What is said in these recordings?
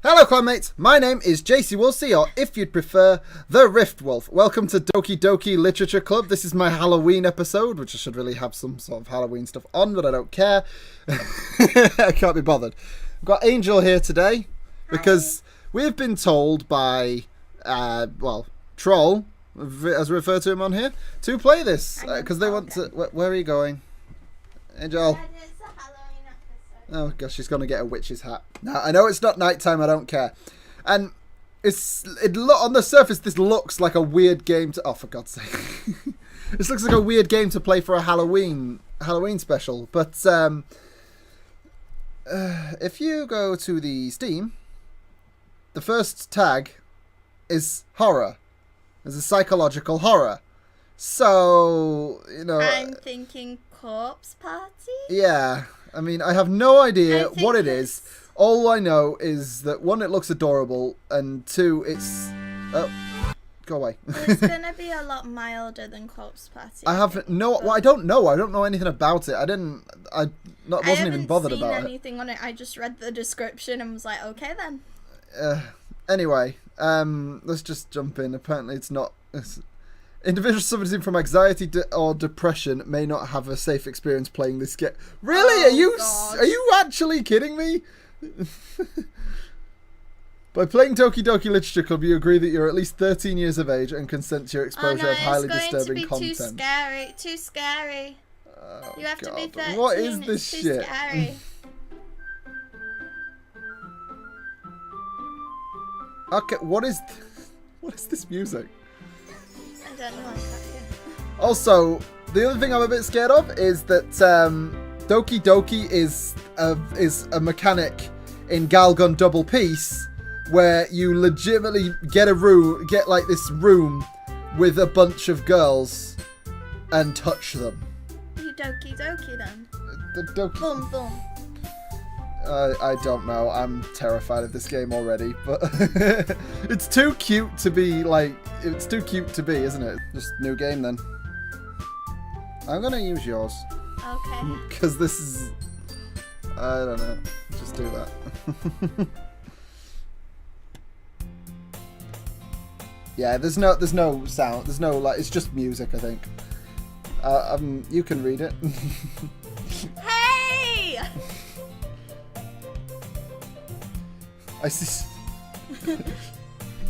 Hello clanmates, my name is JC Woolsey, or if you'd prefer, the Riftt Wolf. Welcome to Doki Doki Literature Club. This is my Halloween episode, which I should really have some sort of Halloween stuff on, but I don't care. I can't be bothered. I've got Angel here today, because we've been told by, Troll, as we refer to him on here, to play this, because they want to... Where are you going? Angel? Oh gosh, she's gonna get a witch's hat. Now I know it's not nighttime. I don't care. And on the surface, this looks like a weird game to. Oh, for God's sake! This looks like a weird game to play for a Halloween special. But if you go to the Steam, the first tag is horror. There's a psychological horror. So I'm thinking corpse party. Yeah. I mean, I have no idea what it is. All I know is that, one, it looks adorable, and two, it's... Oh, go away. It's gonna be a lot milder than Corpse Party. I have no... Well, I don't know. I don't know anything about it. I wasn't even bothered about it. I haven't seen anything on it. I just read the description and was like, okay then. Anyway, let's just jump in. Apparently it's not... Individuals suffering from anxiety or depression may not have a safe experience playing this game. Really? Oh, are you actually kidding me? By playing Doki Doki Literature Club, you agree that you're at least 13 years of age and consent to your exposure of highly disturbing content. It's going to be too scary. Oh, you have to be 13. What is this it's shit? Too scary. Okay, what is this music? I don't know. Also, the other thing I'm a bit scared of is that Doki Doki is a mechanic in Galgun Double Peace where you legitimately get like this room with a bunch of girls and touch them. You Doki Doki then. The Doki. Boom boom. I don't know. I'm terrified of this game already, but it's too cute to be like. It's too cute to be, isn't it? Just new game then. I'm gonna use yours. Okay. Because this is. I don't know. Just do that. Yeah, there's no sound. There's no like. It's just music, I think. You can read it. Hey! I see.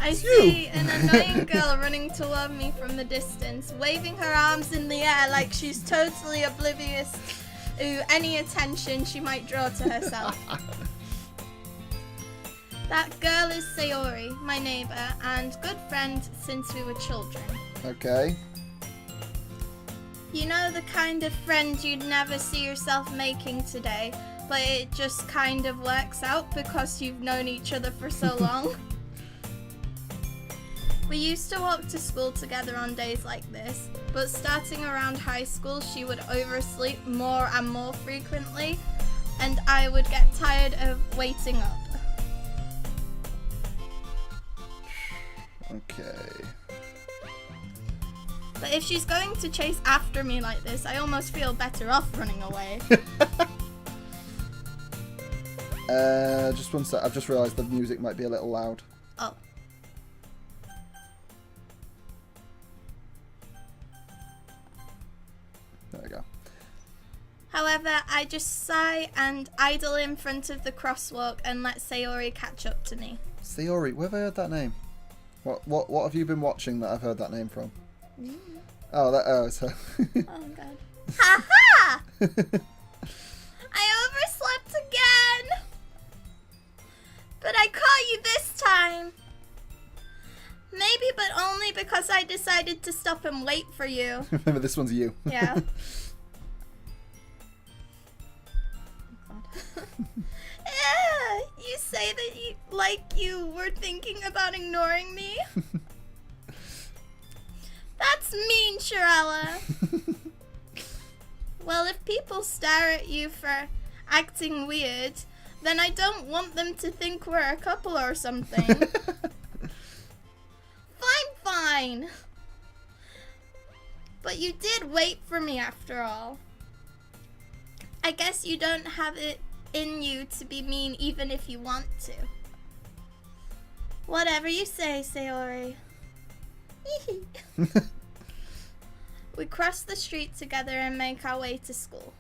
I see an annoying girl running toward me from the distance, waving her arms in the air like she's totally oblivious to any attention she might draw to herself. That girl is Sayori, my neighbour, and good friend since we were children. Okay. You know, the kind of friend you'd never see yourself making today, but it just kind of works out because you've known each other for so long. We used to walk to school together on days like this, but starting around high school she would oversleep more and more frequently, and I would get tired of waiting up. Okay. But if she's going to chase after me like this, I almost feel better off running away. Just one sec. I've just realised the music might be a little loud. Oh. There we go. However, I just sigh and idle in front of the crosswalk and let Sayori catch up to me. Sayori, where have I heard that name? What have you been watching that I've heard that name from? Mm. Oh, it's her. Oh god. Ha ha! I overslept again! But I caught you this time! Maybe, but only because I decided to stop and wait for you. Remember, this one's you. Yeah. Yeah, you say that you were thinking about ignoring me? That's mean, Shirella. Well, if people stare at you for acting weird, then I don't want them to think we're a couple or something. Fine. But you did wait for me after all. I guess you don't have it in you to be mean even if you want to. Whatever you say, Sayori. We cross the street together and make our way to school.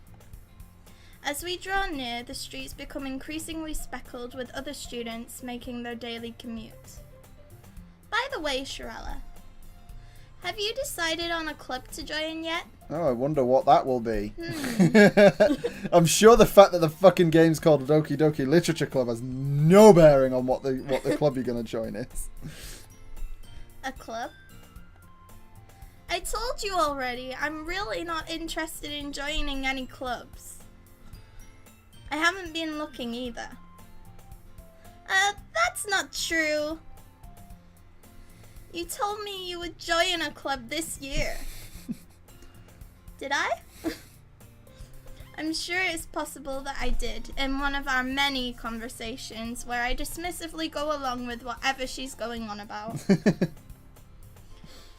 As we draw near, the streets become increasingly speckled with other students making their daily commute. By the way, Shirella, have you decided on a club to join yet? Oh, I wonder what that will be. I'm sure the fact that the fucking game's called Doki Doki Literature Club has no bearing on what the club you're going to join is. A club? I told you already, I'm really not interested in joining any clubs. I haven't been looking either. That's not true. You told me you would join a club this year. Did I? I'm sure it's possible that I did in one of our many conversations where I dismissively go along with whatever she's going on about.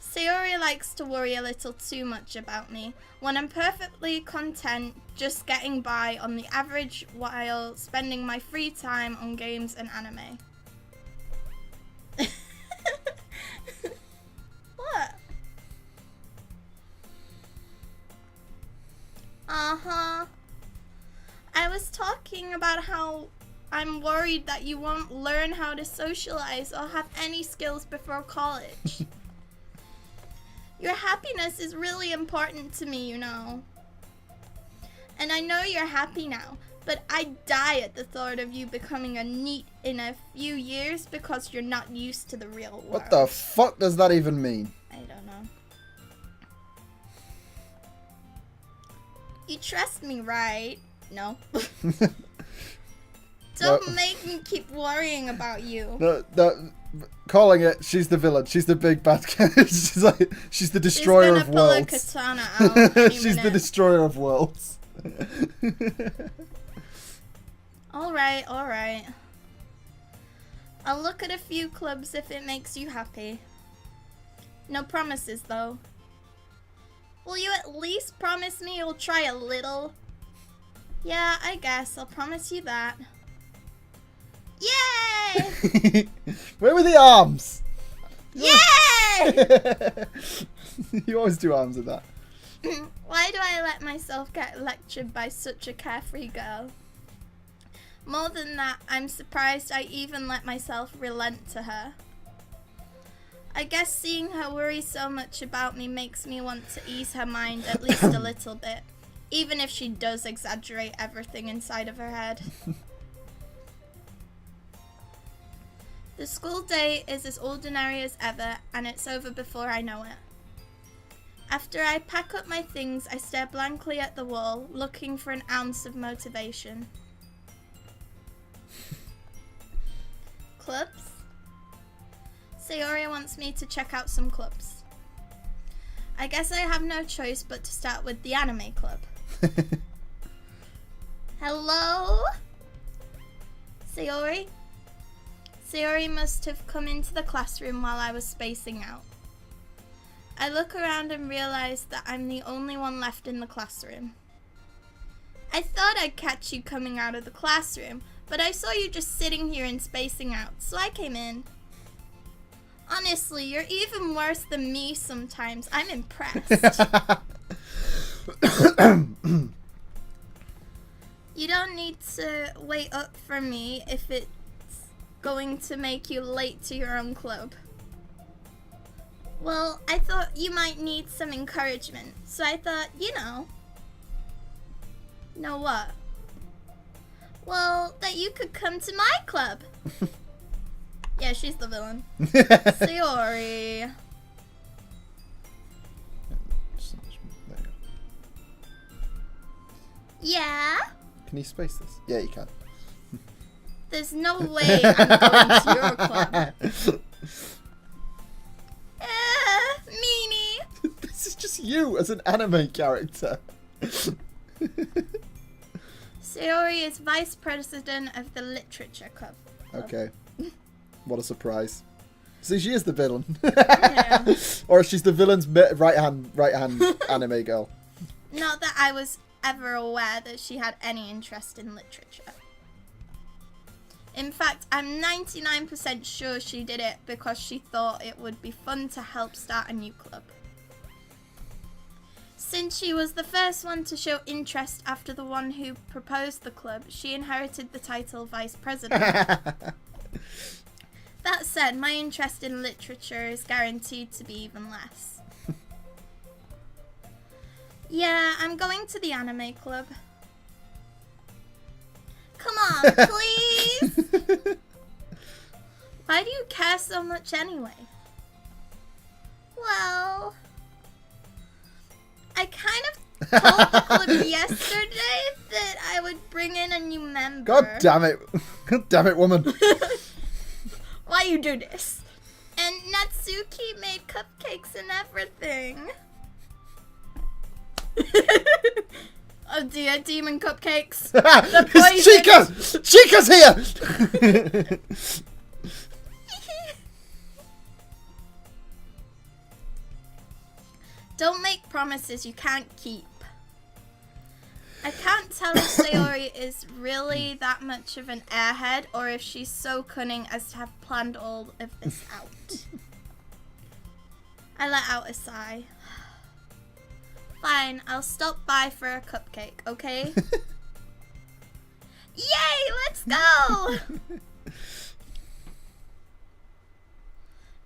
Sayori likes to worry a little too much about me when I'm perfectly content just getting by on the average while spending my free time on games and anime. What? Uh-huh. I was talking about how I'm worried that you won't learn how to socialize or have any skills before college. Your happiness is really important to me, you know. And I know you're happy now, but I die at the thought of you becoming a NEET in a few years because you're not used to the real world. What the fuck does that even mean? I don't know. You trust me, right? No. Don't make me keep worrying about you. No, calling it, she's the villain. She's the big bad guy. she's the destroyer of worlds. She's gonna pull a katana out. She's the destroyer of worlds. Alright. I'll look at a few clubs if it makes you happy. No promises, though. Will you at least promise me you'll try a little? Yeah, I guess. I'll promise you that. Yay! Where were the arms? Yay! You always do arms with that. Why do I let myself get lectured by such a carefree girl? More than that, I'm surprised I even let myself relent to her. I guess seeing her worry so much about me makes me want to ease her mind at least a little bit, even if she does exaggerate everything inside of her head. The school day is as ordinary as ever, and it's over before I know it. After I pack up my things, I stare blankly at the wall, looking for an ounce of motivation. Clubs? Sayori wants me to check out some clubs. I guess I have no choice but to start with the anime club. Hello? Sayori? Sayori must have come into the classroom while I was spacing out. I look around and realize that I'm the only one left in the classroom. I thought I'd catch you coming out of the classroom, but I saw you just sitting here and spacing out, so I came in. Honestly, you're even worse than me sometimes. I'm impressed. You don't need to wait up for me if it's going to make you late to your own club. Well, I thought you might need some encouragement, so I thought, you know. Know what? Well, that you could come to my club. Yeah, she's the villain. Sayori. Yeah? Can you space this? Yeah, you can. There's no way I'm going to your club. Meanie. This is just you as an anime character. Sayori is vice president of the literature club. Okay. What a surprise. See, she is the villain. Yeah. Or she's the villain's right hand anime girl. Not that I was ever aware that she had any interest in literature. In fact, I'm 99% sure she did it because she thought it would be fun to help start a new club. Since she was the first one to show interest after the one who proposed the club, she inherited the title Vice President. That said, my interest in literature is guaranteed to be even less. Yeah, I'm going to the anime club. Come on, please! Why do you care so much anyway? Well, I kind of told the club yesterday that I would bring in a new member. God damn it. God damn it, woman. Why you do this? And Natsuki made cupcakes and everything. Oh dear, demon cupcakes. The It's Chica! Chica's here! Don't make promises you can't keep. I can't tell if Sayori is really that much of an airhead or if she's so cunning as to have planned all of this out. I let out a sigh. Fine, I'll stop by for a cupcake, okay? Yay, let's go!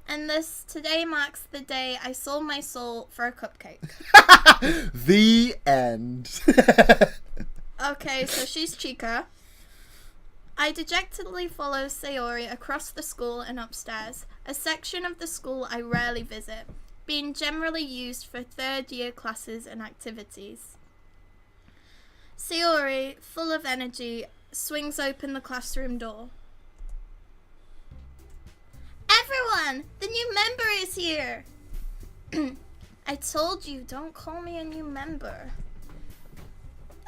And today marks the day I sold my soul for a cupcake. The end. Okay, so she's Chika. I dejectedly follow Sayori across the school and upstairs, a section of the school I rarely visit, being generally used for third-year classes and activities. Sayori, full of energy, swings open the classroom door. Everyone! The new member is here! I told you, don't call me a new member.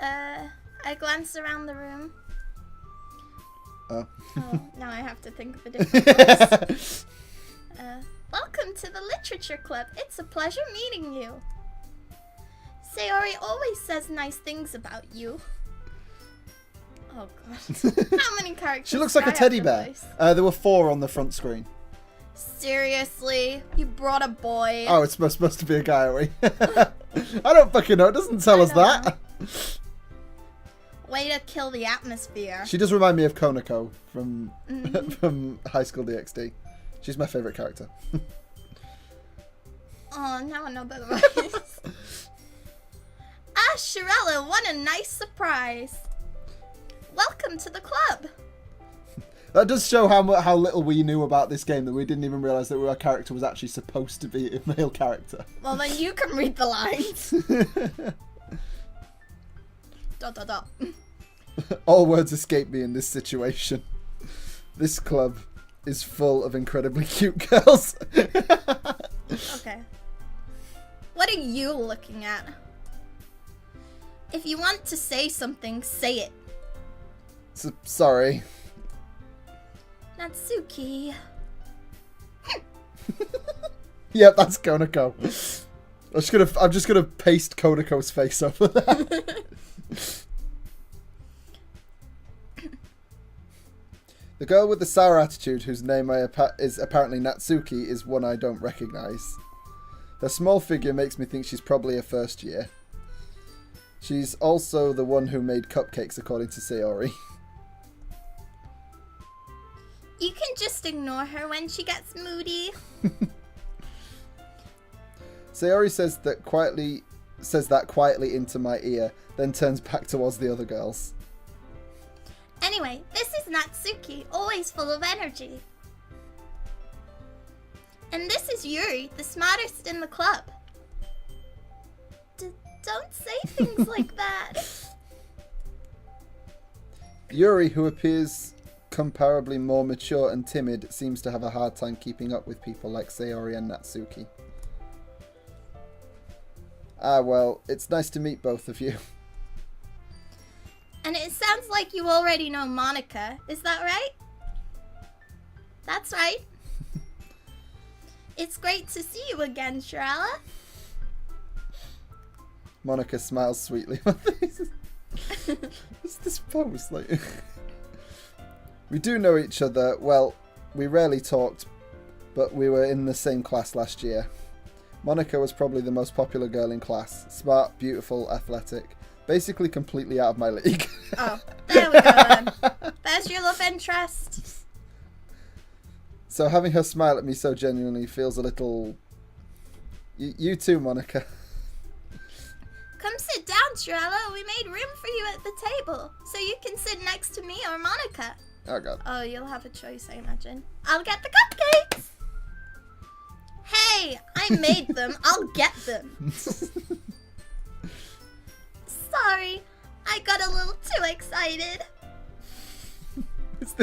I glance around the room. Oh, now I have to think of a different voice. Welcome to the Literature Club. It's a pleasure meeting you. Sayori always says nice things about you. Oh god. How many characters? She looks like a teddy bear. There were 4 on the front screen. Seriously? You brought a boy. Oh, it's supposed to be a guy, are we? I don't fucking know. It doesn't tell us that. Way to kill the atmosphere. She does remind me of Konako from from High School DxD. She's my favourite character. Oh, now I know the voice. Ah, Shirella, what a nice surprise. Welcome to the club. That does show how little we knew about this game, that we didn't even realise that our character was actually supposed to be a male character. Well, then you can read the lines. ... All words escape me in this situation. This club is full of incredibly cute girls. Okay. What are you looking at? If you want to say something, say it. Sorry. Natsuki. Yep, that's Konako. I'm just gonna paste Konako's face over there. The girl with the sour attitude, whose name is apparently Natsuki, is one I don't recognise. Her small figure makes me think she's probably a first year. She's also the one who made cupcakes, according to Sayori. You can just ignore her when she gets moody. Sayori says that quietly into my ear, then turns back towards the other girls. Anyway, this is Natsuki, always full of energy. And this is Yuri, the smartest in the club. Don't say things like that. Yuri, who appears comparably more mature and timid, seems to have a hard time keeping up with people like Sayori and Natsuki. Ah, well, it's nice to meet both of you. And it sounds like you already know Monica. Is that right? That's right. It's great to see you again, Shirella. Monica smiles sweetly. What's this pose like? We do know each other. Well, we rarely talked, but we were in the same class last year. Monica was probably the most popular girl in class. Smart, beautiful, athletic. Basically completely out of my league. Oh, there we go then. There's your love interest. So having her smile at me so genuinely feels a little... You too, Monica. Come sit down, Trello. We made room for you at the table, so you can sit next to me or Monica. Oh, God. Oh, you'll have a choice, I imagine. I'll get the cupcakes. Hey, I made them. I'll get them. Sorry, I got a little too excited.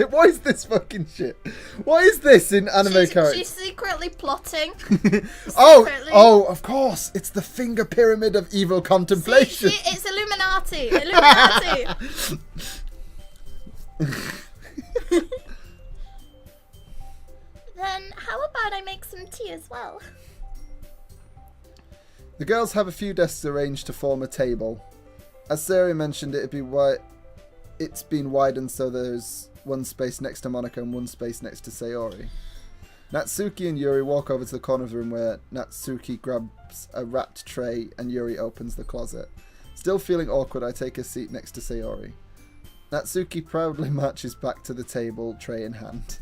What is this fucking shit? What is this in anime characters? She's secretly plotting. Oh, of course. It's the finger pyramid of evil contemplation. See, it's Illuminati. Illuminati. Then how about I make some tea as well? The girls have a few desks arranged to form a table. As Sarah mentioned, it's been widened so there's one space next to Monica and one space next to Sayori. Natsuki and Yuri walk over to the corner of the room where Natsuki grabs a wrapped tray and Yuri opens the closet. Still feeling awkward, I take a seat next to Sayori. Natsuki proudly marches back to the table, tray in hand.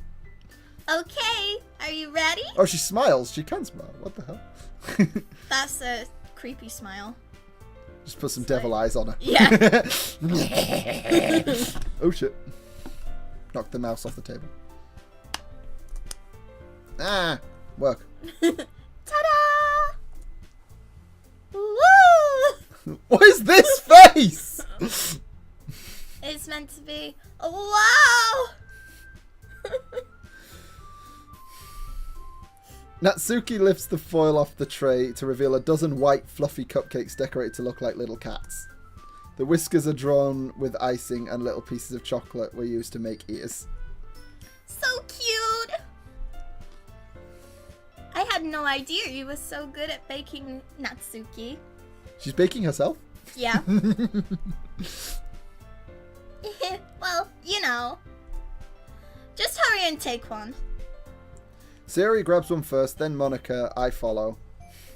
Okay, are you ready? Oh, she smiles. She can smile. What the hell? That's a creepy smile. Just put some devil eyes on her. Yeah. Oh, shit. Knocked the mouse off the table. Ah, work. Ta-da! Woo! What is this face? It's meant to be. Oh, wow! Natsuki lifts the foil off the tray to reveal a dozen white, fluffy cupcakes decorated to look like little cats. The whiskers are drawn with icing and little pieces of chocolate were used to make ears. So cute! I had no idea you were so good at baking, Natsuki. She's baking herself? Yeah. Well, you know. Just hurry and take one. Sayori grabs one first, then Monica. I follow.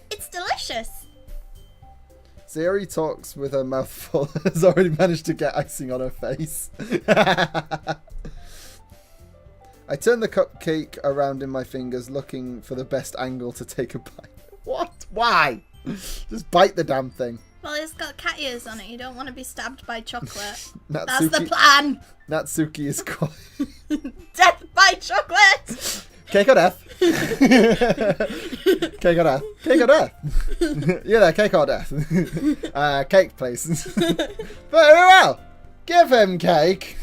It's delicious. Sayori talks with her mouth full. Has already managed to get icing on her face. I turn the cupcake around in my fingers, looking for the best angle to take a bite. What? Why? Just bite the damn thing. Well, it's got cat ears on it. You don't want to be stabbed by chocolate. Natsuki, That's the plan. Natsuki is quite... Death by chocolate. Cake or death? Cake or death? Cake or death? Yeah, there, cake or death? Cake, please. Very well. Give him cake.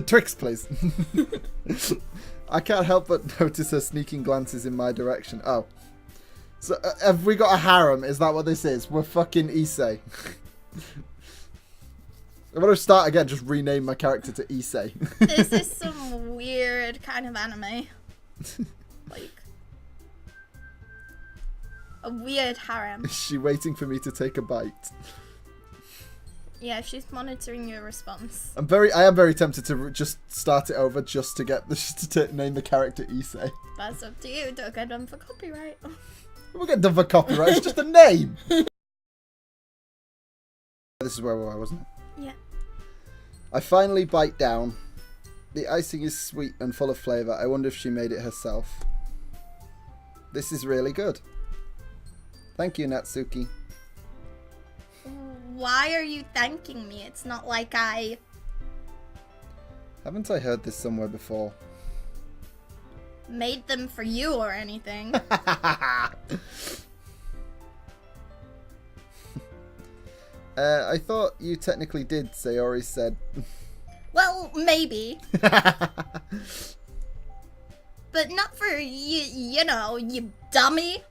Tricks, please. I can't help but notice her sneaking glances in my direction. Oh. So, have we got a harem? Is that what this is? We're fucking Issei. I'm going to start again, just rename my character to Issei. This is some weird kind of anime. Like, a weird harem. Is she waiting for me to take a bite? Yeah, she's monitoring your response. I am very tempted to just start it over just to get to name the character Issei. That's up to you. Don't get done for copyright. We'll get done for copyright. It's just a name. This is where we were, wasn't it? Yeah. I finally bite down. The icing is sweet and full of flavour. I wonder if she made it herself. This is really good. Thank you, Natsuki. Why are you thanking me? It's not like I... Haven't I heard this somewhere before? made them for you or anything. I thought you technically did, Sayori said. Well, maybe. But not for you know, you dummy.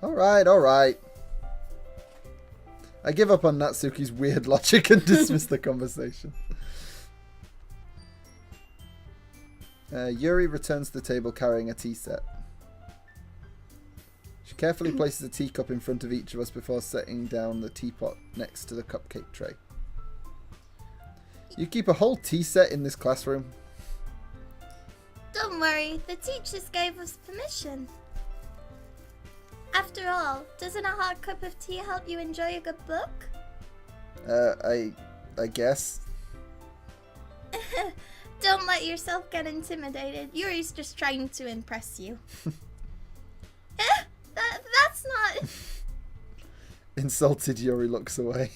Alright. I give up on Natsuki's weird logic and dismiss the conversation. Yuri returns to the table carrying a tea set. She carefully places a teacup in front of each of us before setting down the teapot next to the cupcake tray. You keep a whole tea set in this classroom? Don't worry, the teachers gave us permission. After all, doesn't a hot cup of tea help you enjoy a good book? I guess. Don't let yourself get intimidated. Yuri's just trying to impress you. That's not... Insulted Yuri looks away.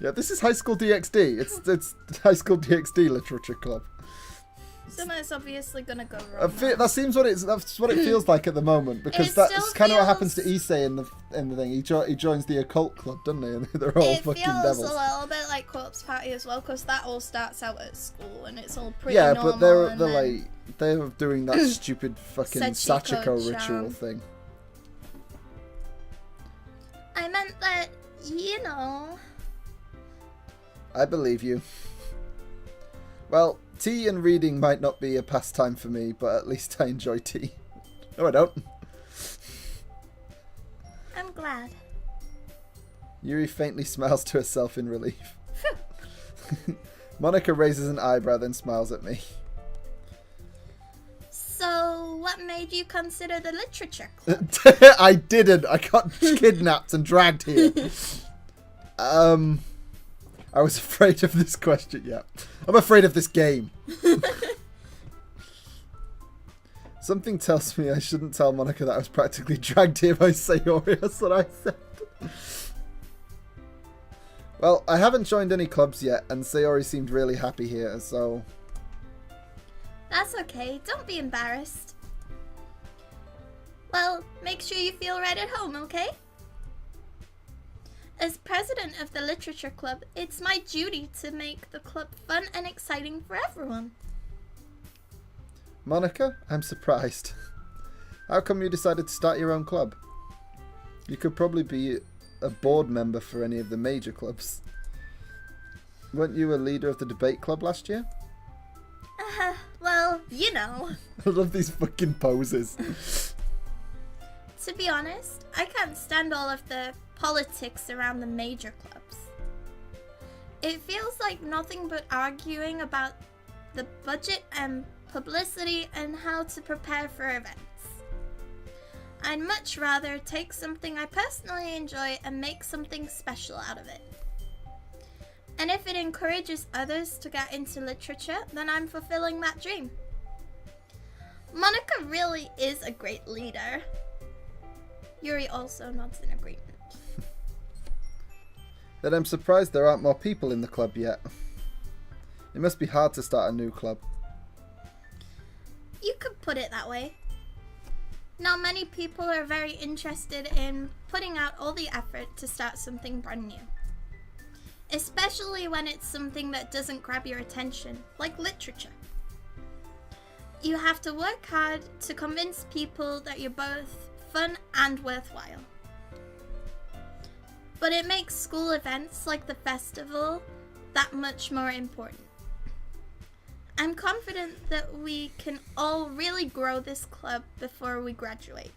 Yeah, this is High School DxD. It's High School DxD Literature Club. Something's obviously gonna go wrong. That seems what that's what it feels like at the moment, because that's kind of what happens to Issei in the thing. He joins the occult club, doesn't he? And they're all fucking devils. It feels a little bit like Corpse Party as well, because that all starts out at school and it's all pretty normal. Yeah, but they're doing that stupid fucking Sachiko ritual thing. I meant that, you know. I believe you. Well, tea and reading might not be a pastime for me, but at least I enjoy tea. No, I don't. I'm glad. Yuri faintly smiles to herself in relief. Monika raises an eyebrow, then smiles at me. So, what made you consider the literature club? I didn't. I got kidnapped and dragged here. I was afraid of this question, yeah. I'm afraid of this game. Something tells me I shouldn't tell Monika that I was practically dragged here by Sayori. That's what I said. Well, I haven't joined any clubs yet, and Sayori seemed really happy here, so... That's okay. Don't be embarrassed. Well, make sure you feel right at home, okay? As president of the literature club, it's my duty to make the club fun and exciting for everyone. Monika, I'm surprised. How come you decided to start your own club? You could probably be a board member for any of the major clubs. Weren't you a leader of the debate club last year? Well, you know. I love these fucking poses. To be honest, I can't stand all of the politics around the major clubs. It feels like nothing but arguing about the budget and publicity and how to prepare for events. I'd much rather take something I personally enjoy and make something special out of it. And if it encourages others to get into literature, then I'm fulfilling that dream. Monika really is a great leader. Yuri also nods in agreement. Then I'm surprised there aren't more people in the club yet. It must be hard to start a new club. You could put it that way. Not many people are very interested in putting out all the effort to start something brand new. Especially when it's something that doesn't grab your attention, like literature. You have to work hard to convince people that you're both fun and worthwhile. But it makes school events like the festival that much more important. I'm confident that we can all really grow this club before we graduate.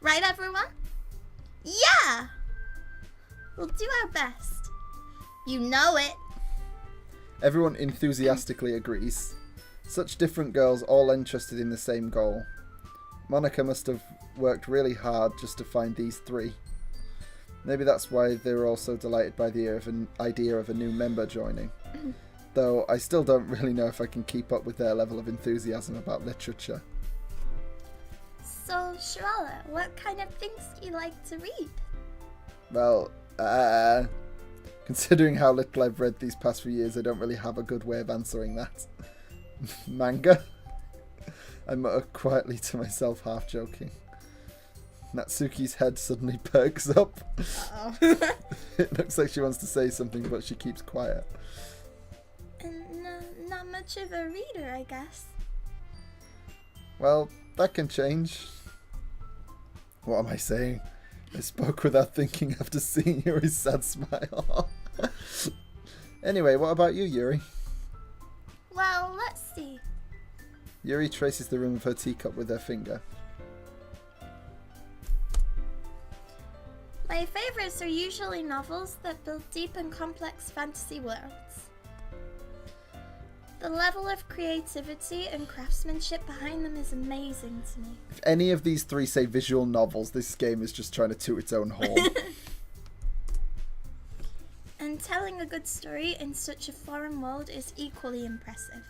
Right, everyone? Yeah! We'll do our best. You know it. Everyone enthusiastically agrees. Such different girls all interested in the same goal. Monika must have worked really hard just to find these three. Maybe that's why they were all so delighted by the idea of a new member joining. Though I still don't really know if I can keep up with their level of enthusiasm about literature. So, Shirala, what kind of things do you like to read? Well, considering how little I've read these past few years, I don't really have a good way of answering that. Manga? I mutter quietly to myself, half joking. Natsuki's head suddenly perks up. Uh-oh. It looks like she wants to say something, but she keeps quiet. Not much of a reader, I guess. Well, that can change. What am I saying? I spoke without thinking after seeing Yuri's sad smile. Anyway, what about you, Yuri? Well, let's see. Yuri traces the rim of her teacup with her finger. My favorites are usually novels that build deep and complex fantasy worlds. The level of creativity and craftsmanship behind them is amazing to me. If any of these three say visual novels, this game is just trying to toot its own horn. And telling a good story in such a foreign world is equally impressive.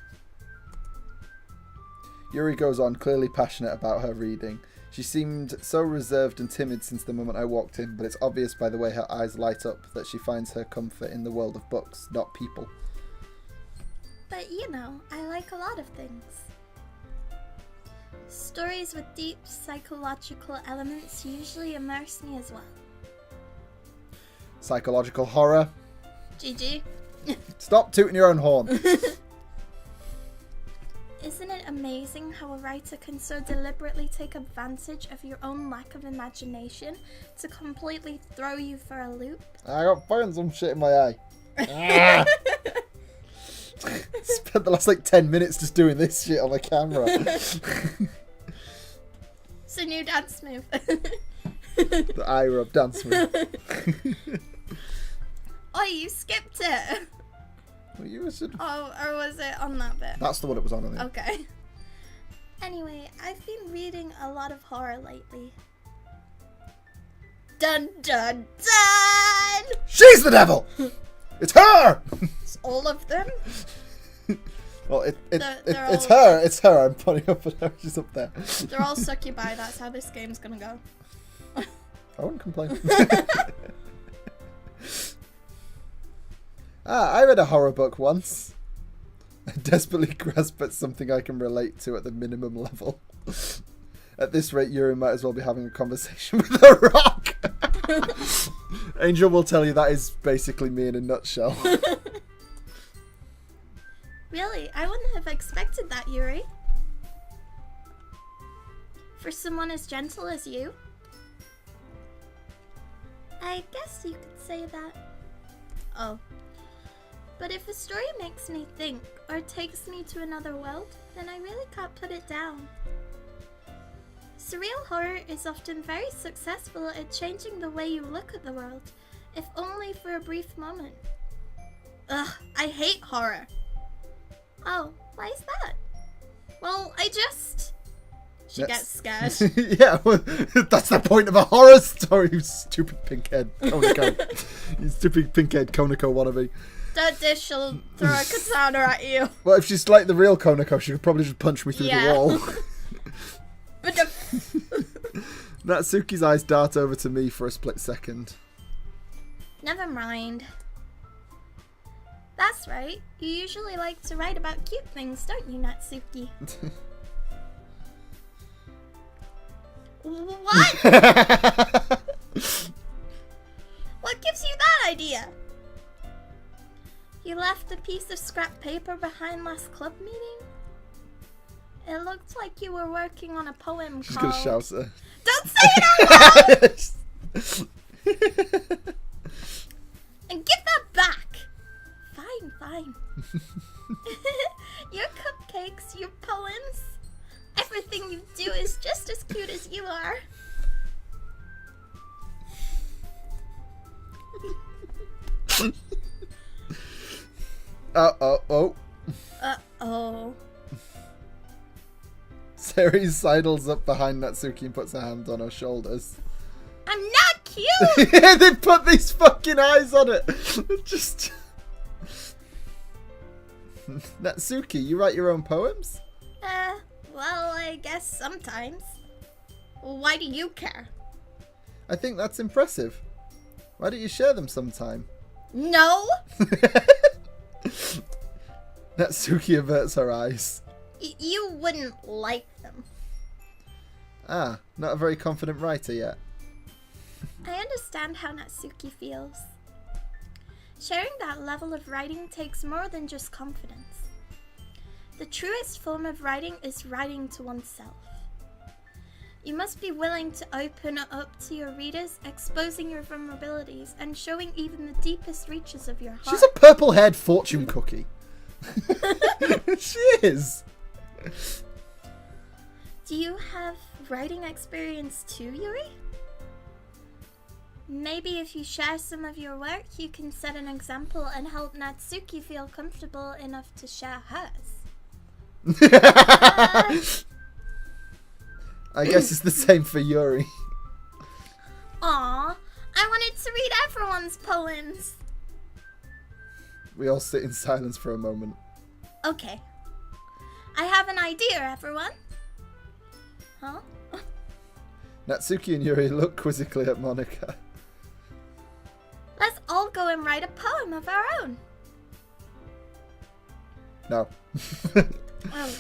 Yuri goes on, clearly passionate about her reading. She seemed so reserved and timid since the moment I walked in, but it's obvious by the way her eyes light up that she finds her comfort in the world of books, not people. But you know, I like a lot of things. Stories with deep psychological elements usually immerse me as well. Psychological horror. GG. Stop tooting your own horn. Isn't it amazing how a writer can so deliberately take advantage of your own lack of imagination to completely throw you for a loop? I got found some shit in my eye. Ah! Spent the last 10 minutes just doing this shit on the camera. It's a new dance move. The eye rub dance move. Oh, you skipped it. Well, you should... Oh, or was it on that bit? That's the one it was on, I think. Okay. Anyway, I've been reading a lot of horror lately. Dun dun dun! She's the devil! It's her! It's all of them? Well, They're it's all- her. It's her. I'm pointing up at her. She's up there. They're all succubi, that's how this game's gonna go. I wouldn't complain. I read a horror book once. I desperately grasp at something I can relate to at the minimum level. At this rate, Yuri might as well be having a conversation with a rock. Angel will tell you that is basically me in a nutshell. Really? I wouldn't have expected that, Yuri. For someone as gentle as you? I guess you could say that. Oh. But if a story makes me think, or takes me to another world, then I really can't put it down. Surreal horror is often very successful at changing the way you look at the world, if only for a brief moment. Ugh, I hate horror. Oh, why is that? Well, She gets scared. Yeah, well, that's the point of a horror story, you stupid pinkhead Konako. You stupid pinkhead Konako wannabe. Don't dish, she'll throw a katana at you. Well, if she's like the real Konako, she could probably just punch me through the wall. But Natsuki's eyes dart over to me for a split second. never mind. That's right. You usually like to write about cute things, don't you, Natsuki? What? What gives you that idea? You left a piece of scrap paper behind last club meeting? It looked like you were working on a poem She's called... gonna shout at her. Don't say it out loud! And give that back! Fine, fine. Your cupcakes, your poems, everything you do is just as cute as you are. Uh-oh. Uh-oh. Seri sidles up behind Natsuki and puts her hand on her shoulders. I'm not cute! They put these fucking eyes on it! Just... Natsuki, you write your own poems? Well, I guess sometimes. Why do you care? I think that's impressive. Why don't you share them sometime? No! Natsuki averts her eyes. You wouldn't like them. Ah, not a very confident writer yet. I understand how Natsuki feels. Sharing that level of writing takes more than just confidence. The truest form of writing is writing to oneself. You must be willing to open up to your readers, exposing your vulnerabilities and showing even the deepest reaches of your heart. She's a purple-haired fortune cookie. She is. Do you have writing experience too, Yuri? Maybe if you share some of your work, you can set an example and help Natsuki feel comfortable enough to share hers. I guess it's the same for Yuri. Aw, I wanted to read everyone's poems. We all sit in silence for a moment. Okay. I have an idea, everyone. Huh? Natsuki and Yuri look quizzically at Monika. Let's all go and write a poem of our own. No. Oh.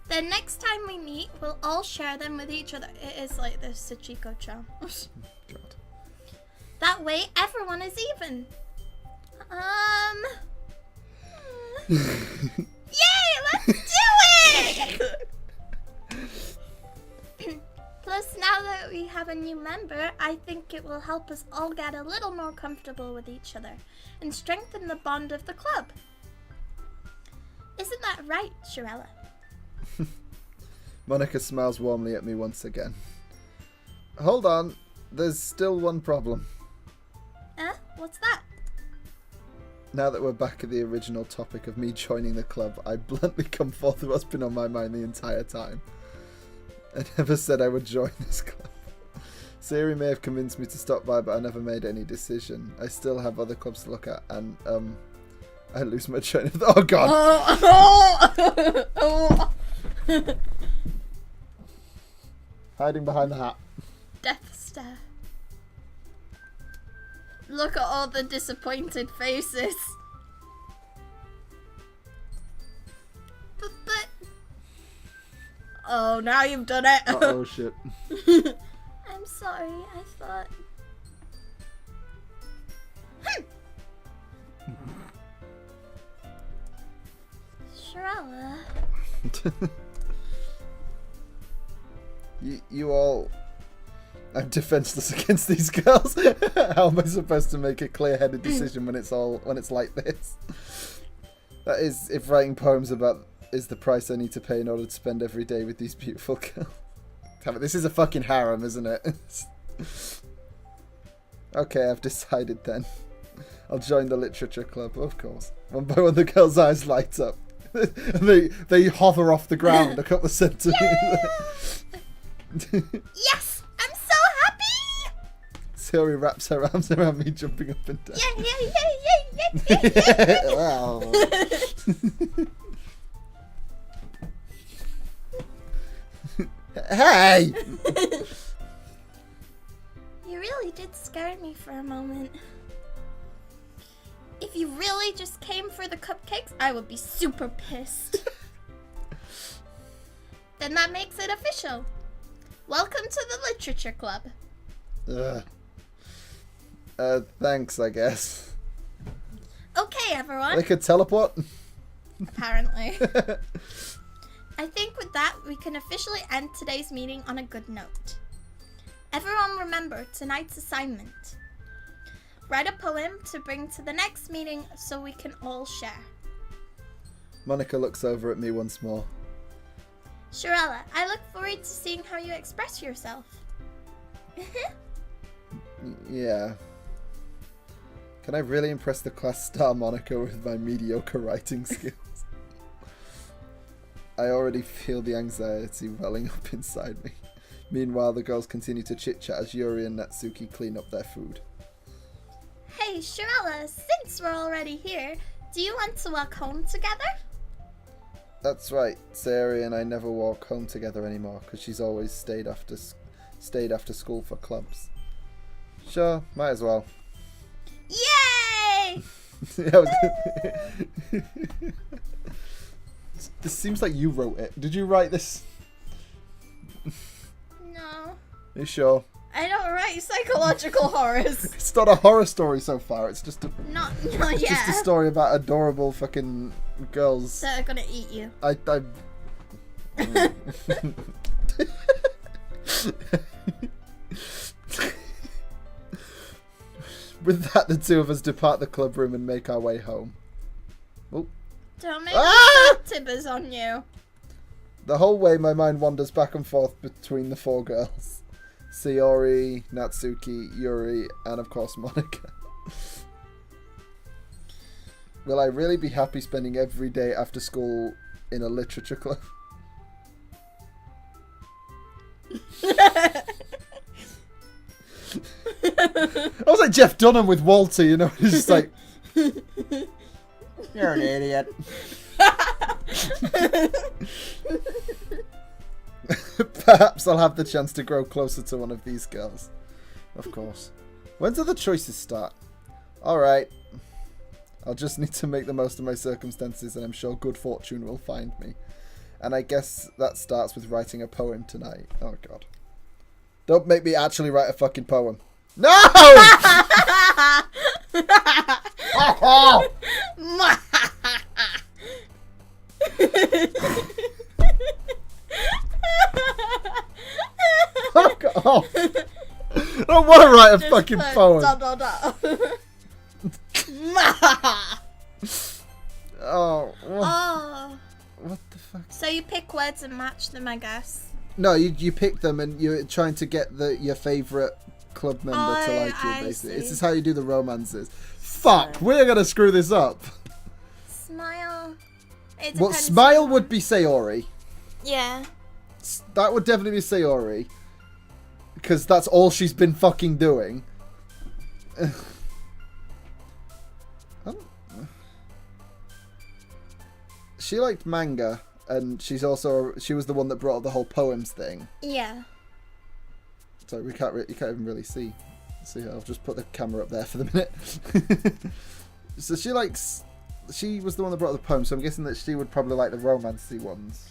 Then next time we meet, we'll all share them with each other. It is like this Sachiko-chan. God. That way, everyone is even. Yay! Let's do it! Plus, now that we have a new member, I think it will help us all get a little more comfortable with each other and strengthen the bond of the club. Isn't that right, Shirella? Monika smiles warmly at me once again. Hold on, there's still one problem. What's that? Now that we're back at the original topic of me joining the club, I bluntly come forth with what's been on my mind the entire time. I never said I would join this club. Siri may have convinced me to stop by, but I never made any decision. I still have other clubs to look at, and, I lose my train of thought. Oh, God! Hiding behind the hat. Death stare. Look at all the disappointed faces. But... Oh, now you've done it. Oh shit. I'm sorry, I thought... Shirella. You all... I'm defenseless against these girls. How am I supposed to make a clear-headed decision when it's like this? That is, if writing poems about is the price I need to pay in order to spend every day with these beautiful girls. Damn it, this is a fucking harem, isn't it? Okay, I've decided then. I'll join the literature club, of course. One by one, the girls' eyes light up. they hover off the ground a couple of centimeters. Yes! I'm so happy! Siri wraps her arms around me, jumping up and down. Yeah. Wow. Hey! You really did scare me for a moment. If you really just came for the cupcakes, I would be super pissed. Then that makes it official. Welcome to the Literature Club. Thanks, I guess. Okay, everyone. They could teleport? Apparently. I think with that, we can officially end today's meeting on a good note. Everyone remember tonight's assignment. Write a poem to bring to the next meeting so we can all share. Monika looks over at me once more. Shirella, I look forward to seeing how you express yourself. Yeah. Can I really impress the class star Monika with my mediocre writing skills? I already feel the anxiety welling up inside me. Meanwhile, the girls continue to chit-chat as Yuri and Natsuki clean up their food. Hey, Shirella, since we're already here, do you want to walk home together? That's right. Sari and I never walk home together anymore because she's always stayed after school for clubs. Sure, might as well. Yay! This seems like you wrote it. Did you write this? No. Are you sure? I don't write psychological horrors. It's not a horror story so far. It's just a just a story about adorable fucking girls that are gonna eat you. With that, the two of us depart the club room and make our way home. Oh. Don't make me tibbers on you. The whole way, my mind wanders back and forth between the four girls. Sayori, Natsuki, Yuri, and of course Monica. Will I really be happy spending every day after school in a literature club? I was like Jeff Dunham with Walter, you know, he's just like, you're an idiot. Perhaps I'll have the chance to grow closer to one of these girls. Of course. When do the choices start? Alright. I'll just need to make the most of my circumstances and I'm sure good fortune will find me. And I guess that starts with writing a poem tonight. Oh god. Don't make me actually write a fucking poem. No! Fuck off! I don't want to write a fucking poem. Oh. Oh. What the fuck? So you pick words and match them, I guess. No, you pick them and you're trying to get your favourite club member to like you, basically. This is how you do the romances. Fuck, we're gonna screw this up. Smile. Well, Smile would be Sayori. Yeah. That would definitely be Sayori. Because that's all she's been fucking doing. She liked manga, and she was the one that brought up the whole poems thing. Yeah. So you can't even really see. I'll just put the camera up there for the minute. So she was the one that brought up the poems, so I'm guessing that she would probably like the romancy ones.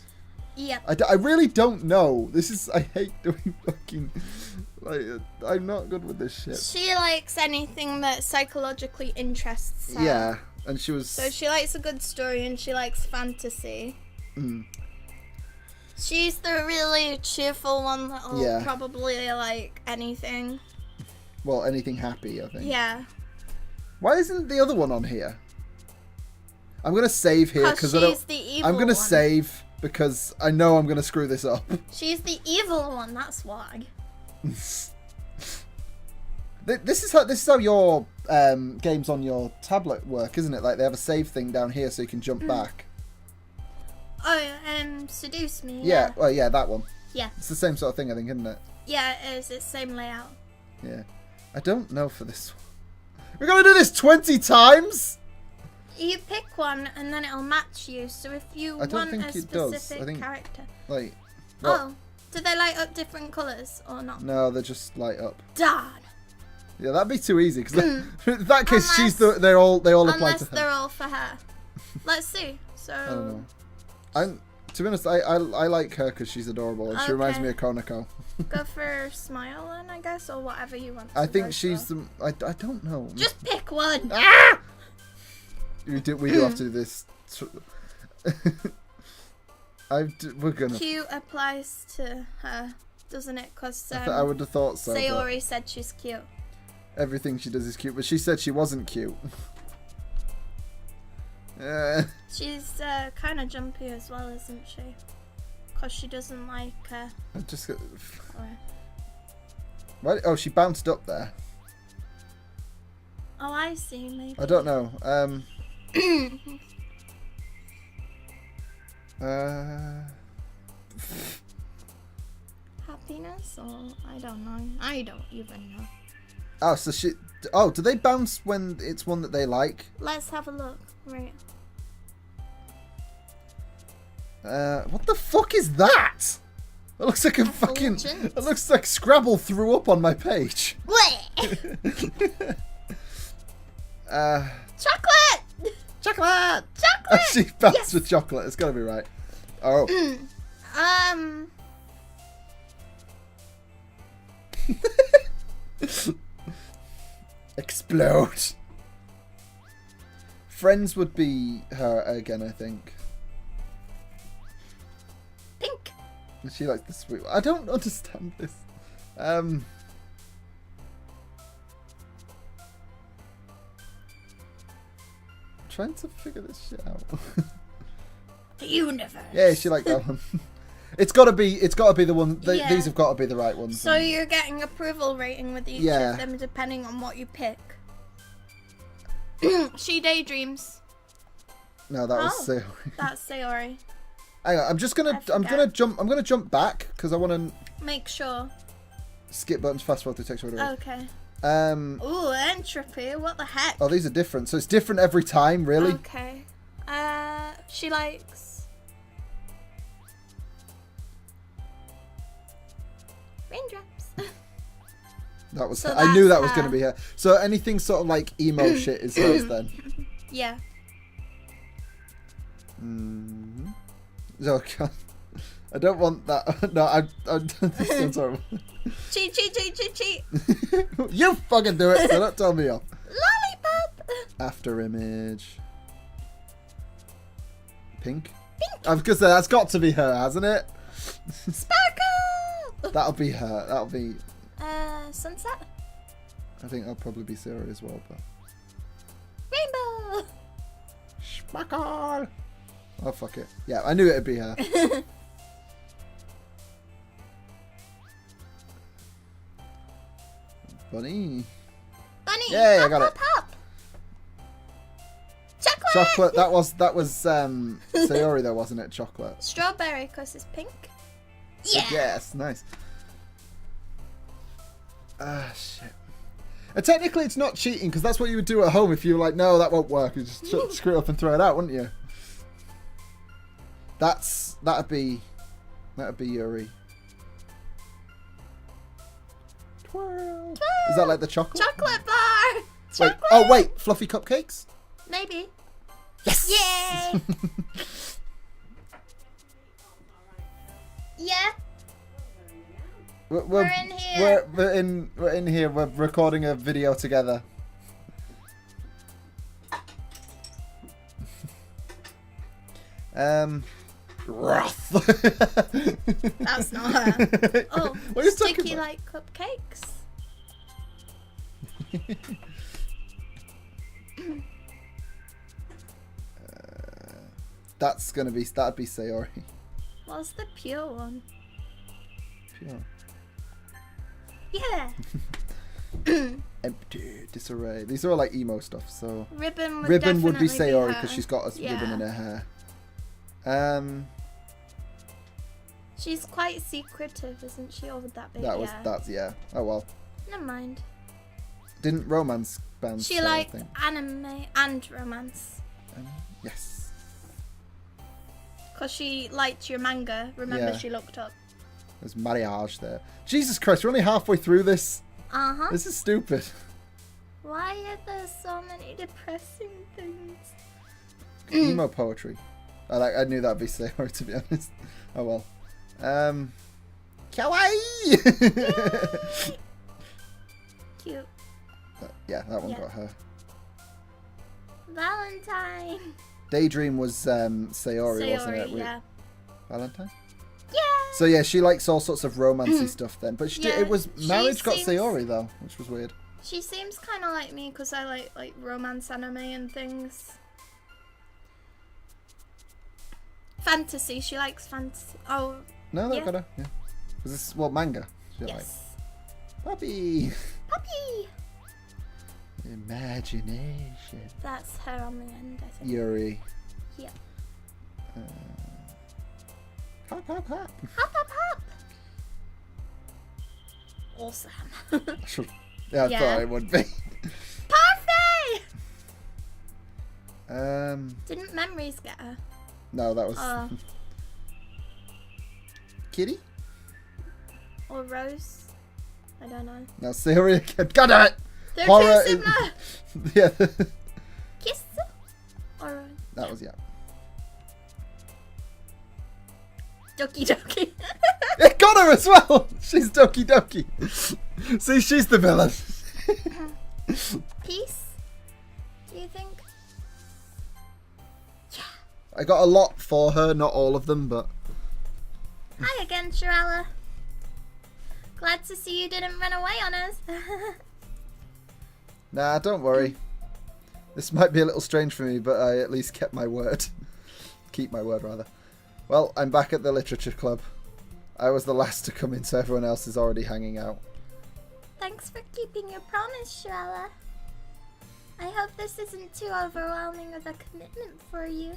Yeah. I really don't know. I hate doing fucking, like, I'm not good with this shit. She likes anything that psychologically interests her. Yeah, and she was... So she likes a good story and she likes fantasy. Mm. She's the really cheerful one that'll probably like anything. Well, anything happy, I think. Yeah. Why isn't the other one on here? I'm going to save here because I'm going to save because I know I'm going to screw this up. She's the evil one, that's why. This is how your games on your tablet work, isn't it? Like they have a save thing down here so you can jump back. Oh, Seduce Me. Yeah, well, yeah, that one. Yeah. It's the same sort of thing, I think, isn't it? Yeah, it is. It's the same layout. Yeah. I don't know for this one. We're going to do this 20 times? You pick one and then it'll match you. So if you want a specific character. Like, what? Oh, do they light up different colours or not? No, they just light up. Darn. Yeah, that'd be too easy because in that case, they all apply to her. Unless they're all for her. Let's see. So. I don't know. To be honest, I like her because she's adorable and she reminds me of Konako. Go for Smile then, I guess, or whatever you want. I think she's the. I don't know. Just pick one. Ah! We do have to do this. We're gonna. Q applies to her, doesn't it? Because I would have thought so. Sayori said she's cute. Everything she does is cute, but she said she wasn't cute. She's kind of jumpy as well, isn't she? Because she doesn't like. I just got. Why? Oh, she bounced up there. Oh, I see. Maybe. I don't know. Happiness, or I don't know. I don't even know. Oh, so she. Oh, do they bounce when it's one that they like? Let's have a look. Right. What the fuck is that? It looks like a fucking. It looks like Scrabble threw up on my page. Chocolate! Chocolate! Chocolate! She bounced with chocolate. It's gotta be right. Oh. Explode. Friends would be her again, I think. Pink. She likes the sweet. I don't understand this. Trying to figure this shit out. The universe. Yeah, she liked that one. It's got to be the one. Yeah. These have got to be the right ones. So you're getting approval rating with each of them depending on what you pick. She daydreams. No, that was Sayori. That's Sayori. Hang on, I'm gonna jump back because I want to make sure. Skip buttons, fast forward to text. Whatever. Okay. Ooh, entropy. What the heck? Oh, these are different. So it's different every time, really. Okay. She likes raindrops. That was. So I knew that was her. going to be her. So anything sort of like emo shit is hers then. Yeah. Mm-hmm. Oh God. I don't want that. No, this sounds horrible. Cheat. You fucking do it. So don't tell me off. Lollipop. After image. Pink. I was gonna say that's got to be her, hasn't it? Sparkle. That'll be her. That'll be. Sunset. I think that'll probably be Sarah as well, but. Rainbow. Sparkle. Oh fuck it. Yeah, I knew it'd be her. Bunny. Yay, I got it. Pop. Chocolate. Chocolate. That was Sayori though, wasn't it? Chocolate. Strawberry, because it's pink. Yeah. Yes, nice. Ah, shit. And technically, it's not cheating because that's what you would do at home if you were like, no, that won't work. You just screw it up and throw it out, wouldn't you? That'd be Yuri. Twirl. Is that like the chocolate? Chocolate bar. Chocolate. Wait, oh wait, fluffy cupcakes? Maybe. Yes. Yay. Yeah. We're in here. We're in here. We're recording a video together. Wrath. That's not her. Oh, what are you talking sticky about? like cupcakes. That'd be Sayori. What's the pure one? Pure. Yeah. Empty, disarray. These are all like emo stuff. So Ribbon would be Sayori her. because she's got a ribbon in her hair. She's quite secretive, isn't she? Or would that be? That's yeah. Oh well. Never mind. Didn't romance bands. She liked anime and romance. Yes. Because she liked your manga. Remember, Yeah. she looked up. There's marriage there. Jesus Christ, we're only halfway through this. Uh-huh. This is stupid. Why are there so many depressing things? Emo poetry. I knew that'd be Sayori, to be honest. Oh well. Kawaii! Cute. Yeah, that one got her. Valentine. Daydream was Sayori, wasn't it? Yeah. Valentine? Yeah. So yeah, she likes all sorts of romancy stuff then. But it was she marriage got seems- Sayori though, which was weird. She seems kind of like me because I like romance anime and things. Fantasy. She likes fantasy. Oh. No, that got her. Yeah. Was this manga? She Yes. Like. Puppy. Puppy. Imagination. That's her on the end, I think. Yuri. Yeah. Hop, hop, hop. Hop, hop, hop. Awesome. Yeah, I thought it would be. Parfait. Didn't Memories get her? No, that was Kitty? Or Rose? I don't know. No, Sayori again. Got it! They're Horror too similar. Yeah. Kiss? Or That was Doki Doki. It got her as well! She's Doki Doki. See, she's the villain. Peace? Do you think? I got a lot for her, not all of them, but... Hi again, Shirella. Glad to see you didn't run away on us. Nah, don't worry. This might be a little strange for me, but I at least kept my word. Keep my word, rather. Well, I'm back at the literature club. I was the last to come in, so everyone else is already hanging out. Thanks for keeping your promise, Shirella. I hope this isn't too overwhelming of a commitment for you.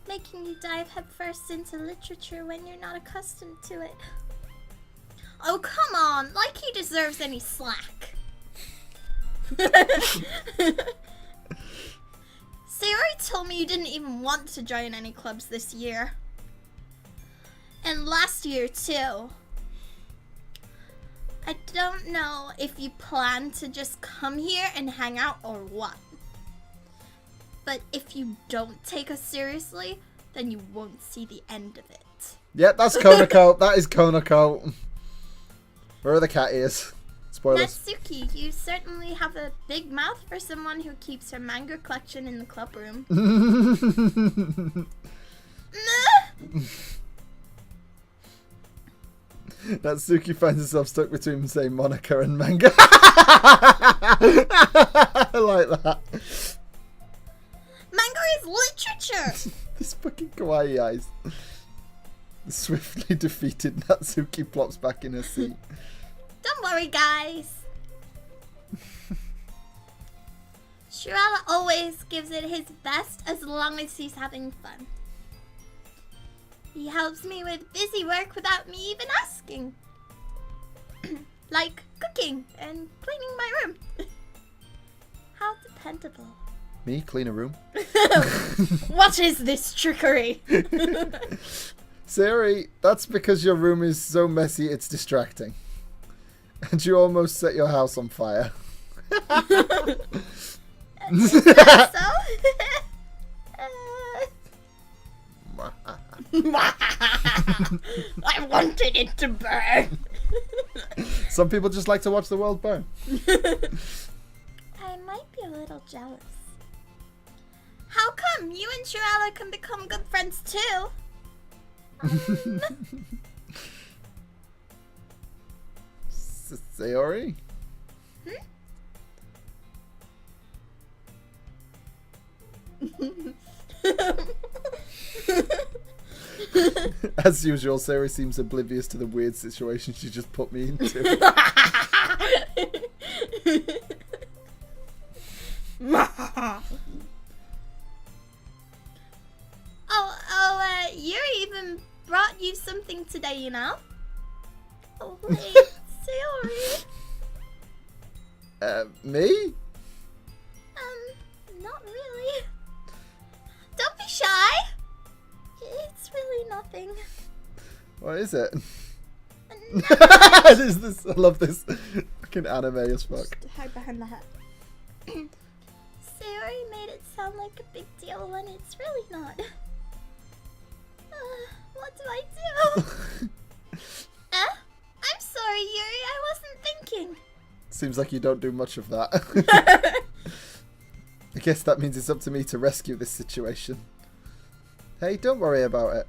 Making you dive headfirst into literature when you're not accustomed to it. Oh, come on! Like he deserves any slack. Sayori told me you didn't even want to join any clubs this year. And last year, too. I don't know if you plan to just come here and hang out or what. But if you don't take us seriously, then you won't see the end of it. Yep, that's Konako. That is Konako. Where are the cat ears? Spoilers. Natsuki, you certainly have a big mouth for someone who keeps her manga collection in the club room. Natsuki finds herself stuck between, say, Monica and manga. I like that. Manga is literature! This fucking kawaii eyes. The swiftly defeated Natsuki plops back in her seat. Don't worry, guys. Shirella always gives it his best as long as he's having fun. He helps me with busy work without me even asking. Like cooking and cleaning my room. How dependable. Me? Clean a room? What is this trickery? Sayori, that's because your room is so messy it's distracting. And you almost set your house on fire. Is that so? I wanted it to burn. Some people just like to watch the world burn. I might be a little jealous. How come you and Shirella can become good friends too? Sayori? As usual, Sayori seems oblivious to the weird situation she just put me into. Yuri even brought you something today, you know? Oh, wait, Sayori. Me? Not really. Don't be shy. It's really nothing. What is it? Nothing. I love this. Fucking anime as fuck. Just hide behind the hat. Sayori made it sound like a big deal when it's really not. What do I do? I'm sorry, Yuri. I wasn't thinking. Seems like you don't do much of that. I guess that means it's up to me to rescue this situation. Hey, don't worry about it.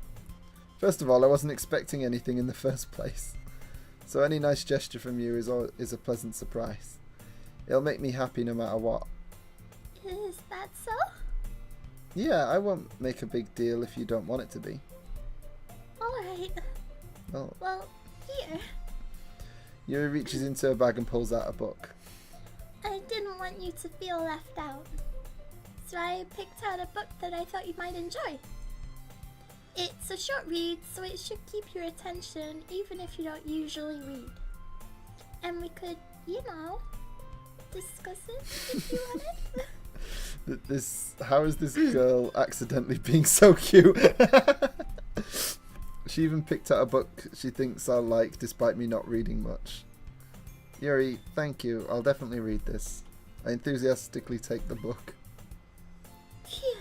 First of all, I wasn't expecting anything in the first place. So any nice gesture from you is a pleasant surprise. It'll make me happy no matter what. Is that so? Yeah, I won't make a big deal if you don't want it to be. Alright. Oh. Well, here. Yuri reaches into her bag and pulls out a book. I didn't want you to feel left out. So I picked out a book that I thought you might enjoy. It's a short read, so it should keep your attention even if you don't usually read. And we could, discuss it if you wanted. How is this girl accidentally being so cute? She even picked out a book she thinks I'll like despite me not reading much. Yuri, thank you. I'll definitely read this. I enthusiastically take the book. Phew.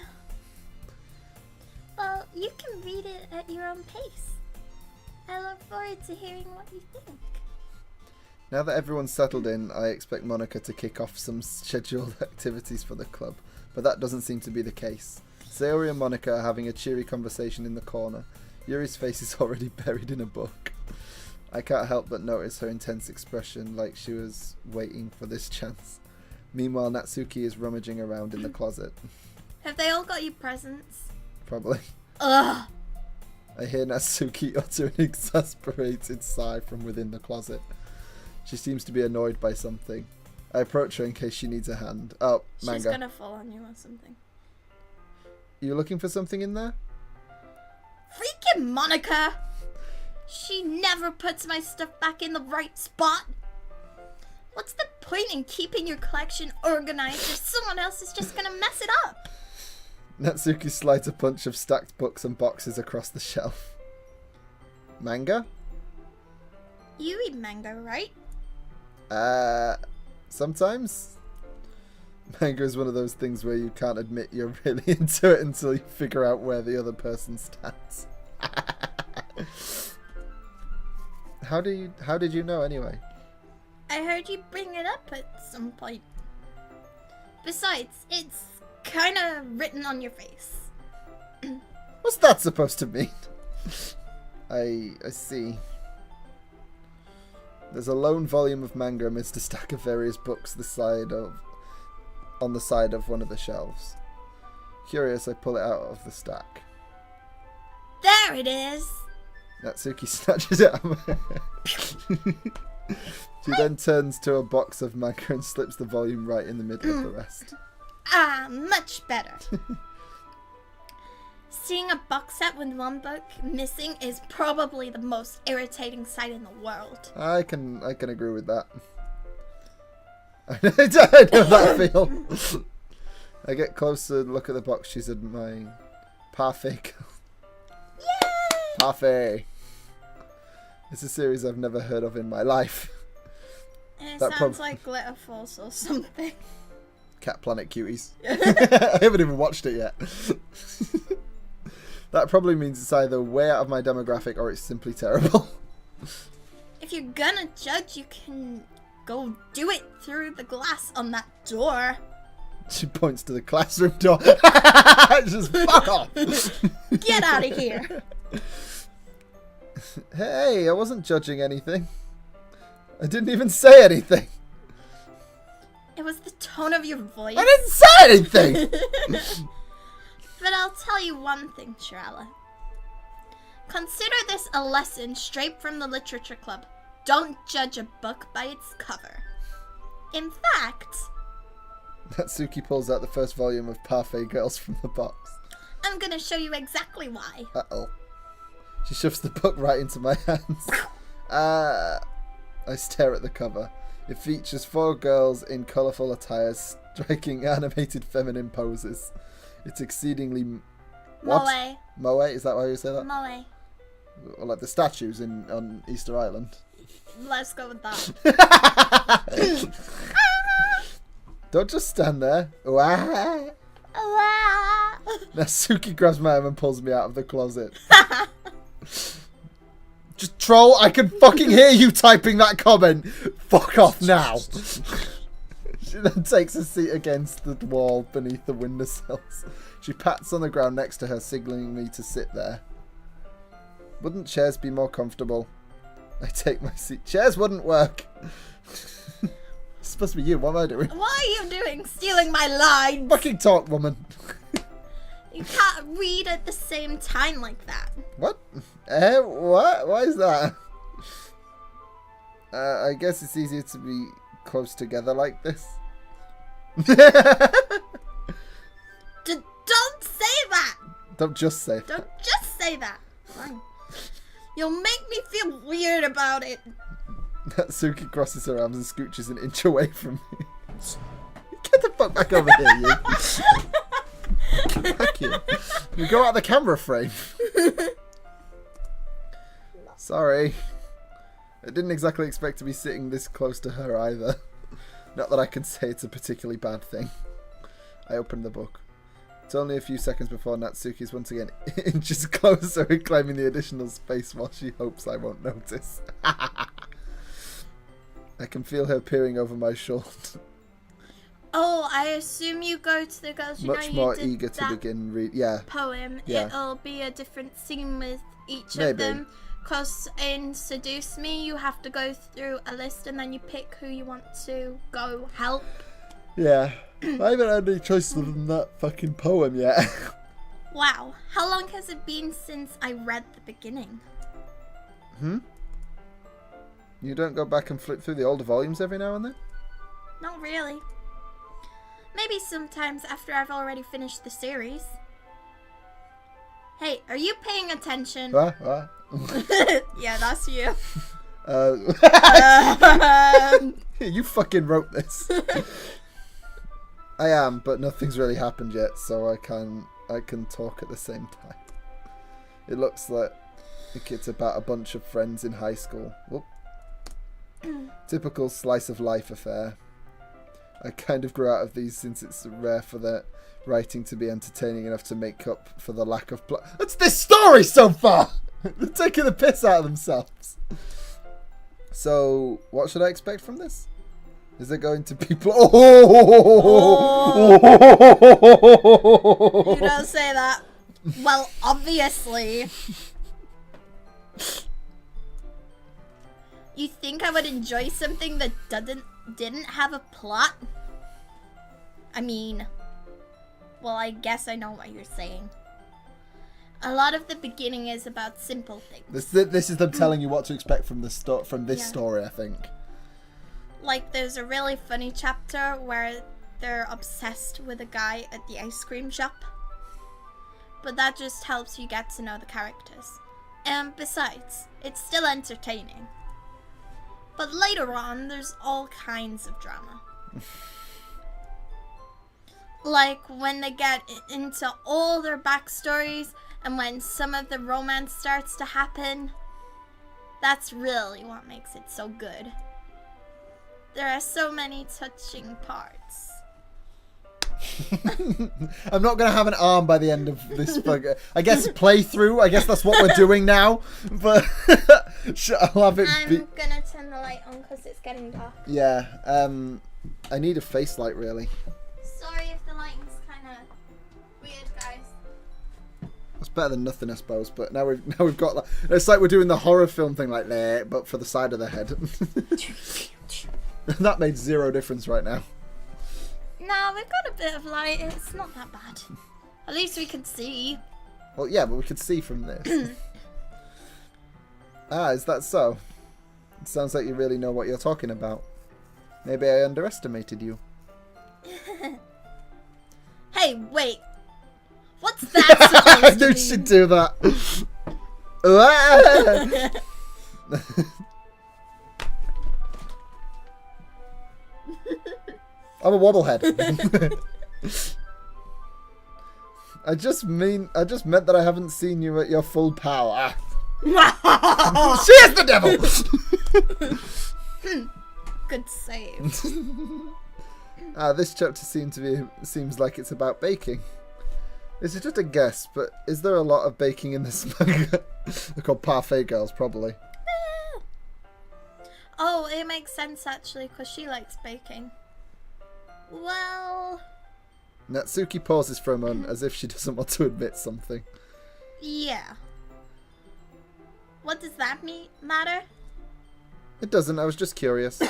Well, you can read it at your own pace. I look forward to hearing what you think. Now that everyone's settled in, I expect Monica to kick off some scheduled activities for the club, but that doesn't seem to be the case. Sayori and Monica are having a cheery conversation in the corner. Yuri's face is already buried in a book. I can't help but notice her intense expression, like she was waiting for this chance. Meanwhile, Natsuki is rummaging around in the closet. Have they all got you presents? Probably. Ugh. I hear Natsuki utter an exasperated sigh from within the closet. She seems to be annoyed by something. I approach her in case she needs a hand. Oh, manga. She's gonna fall on you or something. You looking for something in there? Freaking Monica! She never puts my stuff back in the right spot. What's the point in keeping your collection organized if someone else is just gonna mess it up? Natsuki slides a bunch of stacked books and boxes across the shelf. Manga? You read manga, right? Sometimes. Manga is one of those things where you can't admit you're really into it until you figure out where the other person stands. How did you know anyway? I heard you bring it up at some point. Besides, it's kinda written on your face. What's that supposed to mean? I see. There's a lone volume of manga amidst a stack of various books on the side of one of the shelves. Curious, I pull it out of the stack. There it is! Natsuki snatches it out. She then turns to a box of manga and slips the volume right in the middle of the rest. Ah, much better. Seeing a box set with one book missing is probably the most irritating sight in the world. I can agree with that. I know that feel. I get closer and look at the box she's admiring. Parfait. Yay! Parfait. It's a series I've never heard of in my life. It sounds like Glitter Force or something. Cat Planet Cuties. I haven't even watched it yet. That probably means it's either way out of my demographic or it's simply terrible. If you're gonna judge, you can go do it through the glass on that door. She points to the classroom door. Just fuck off. Get out of here. Hey, I wasn't judging anything. I didn't even say anything. It was the tone of your voice. I didn't say anything. But I'll tell you one thing, Shirella. Consider this a lesson straight from the Literature Club. Don't judge a book by its cover. In fact... Natsuki pulls out the first volume of Parfait Girls from the box. I'm gonna show you exactly why. Uh-oh. She shoves the book right into my hands. I stare at the cover. It features 4 girls in colourful attire, striking animated feminine poses. It's exceedingly... What? Moe. Moe? Is that why you say that? Moe. Or like the statues on Easter Island. Let's go with that. Don't just stand there. Wah. Natsuki grabs my arm and pulls me out of the closet. Just troll, I can fucking hear you typing that comment. Fuck off now. She then takes a seat against the wall beneath the windowsills. She pats on the ground next to her, signaling me to sit there. Wouldn't chairs be more comfortable? I take my seat. Chairs wouldn't work. It's supposed to be you. What am I doing? What are you doing? Stealing my lines? Fucking talk, woman. You can't read at the same time like that. What? What? Why is that? I guess it's easier to be close together like this. Don't say that! Don't just say that. Don't just say that. Fine. You'll make me feel weird about it. Natsuki crosses her arms and scooches an inch away from me. Get the fuck back over here, you. Fuck you. You go out of the camera frame. Sorry. I didn't exactly expect to be sitting this close to her either. Not that I can say it's a particularly bad thing. I opened the book. It's only a few seconds before Natsuki's once again inches closer, reclaiming the additional space while she hopes I won't notice. I can feel her peering over my shoulder. Oh, I assume you go to the girls. You Much know, more you did eager to that begin read. Yeah. poem. Yeah. It'll be a different scene with each Maybe. of them. Because in Seduce Me, you have to go through a list and then you pick who you want to go help. Yeah. I haven't had any choice other than that fucking poem yet. Wow, how long has it been since I read the beginning? You don't go back and flip through the older volumes every now and then? Not really. Maybe sometimes after I've already finished the series. Hey, are you paying attention? What? Yeah, that's you. You fucking wrote this. I am, but nothing's really happened yet, so I can talk at the same time. It looks like it's about a bunch of friends in high school. Whoop. Typical slice of life affair. I kind of grew out of these since it's rare for their writing to be entertaining enough to make up for the lack of plot. That's this story so far! They're taking the piss out of themselves. So, what should I expect from this? Is there going to be Oh. You don't say that. Well, obviously. You think I would enjoy something that didn't have a plot? I mean, well, I guess I know what you're saying. A lot of the beginning is about simple things. This is them telling you what to expect from this story, I think. Like, there's a really funny chapter where they're obsessed with a guy at the ice cream shop. But that just helps you get to know the characters. And besides, it's still entertaining. But later on, there's all kinds of drama. Like when they get into all their backstories and when some of the romance starts to happen. That's really what makes it so good. There are so many touching parts. I'm not going to have an arm by the end of this book. I guess playthrough. I guess that's what we're doing now. But I'll have it. I'm going to turn the light on because it's getting dark. Yeah. I need a face light, really. Sorry if the lighting's kind of weird, guys. It's better than nothing, I suppose. But now we've got like, it's like we're doing the horror film thing, like there, but for the side of the head. That made zero difference right now. No, we've got a bit of light. It's not that bad. At least we can see. Well, yeah, but we could see from this. Ah, is that so? It sounds like you really know what you're talking about. Maybe I underestimated you. Hey, wait. What's that supposed I to knew mean? she'd do that. I'm a wobblehead. I just meant that I haven't seen you at your full power. She is the devil. Good save. This chapter seems like it's about baking. This is just a guess, but is there a lot of baking in this manga? They're called Parfait Girls, probably. Oh, it makes sense actually, because she likes baking. Well... Natsuki pauses for a moment as if she doesn't want to admit something. Yeah. What does that matter? It doesn't, I was just curious.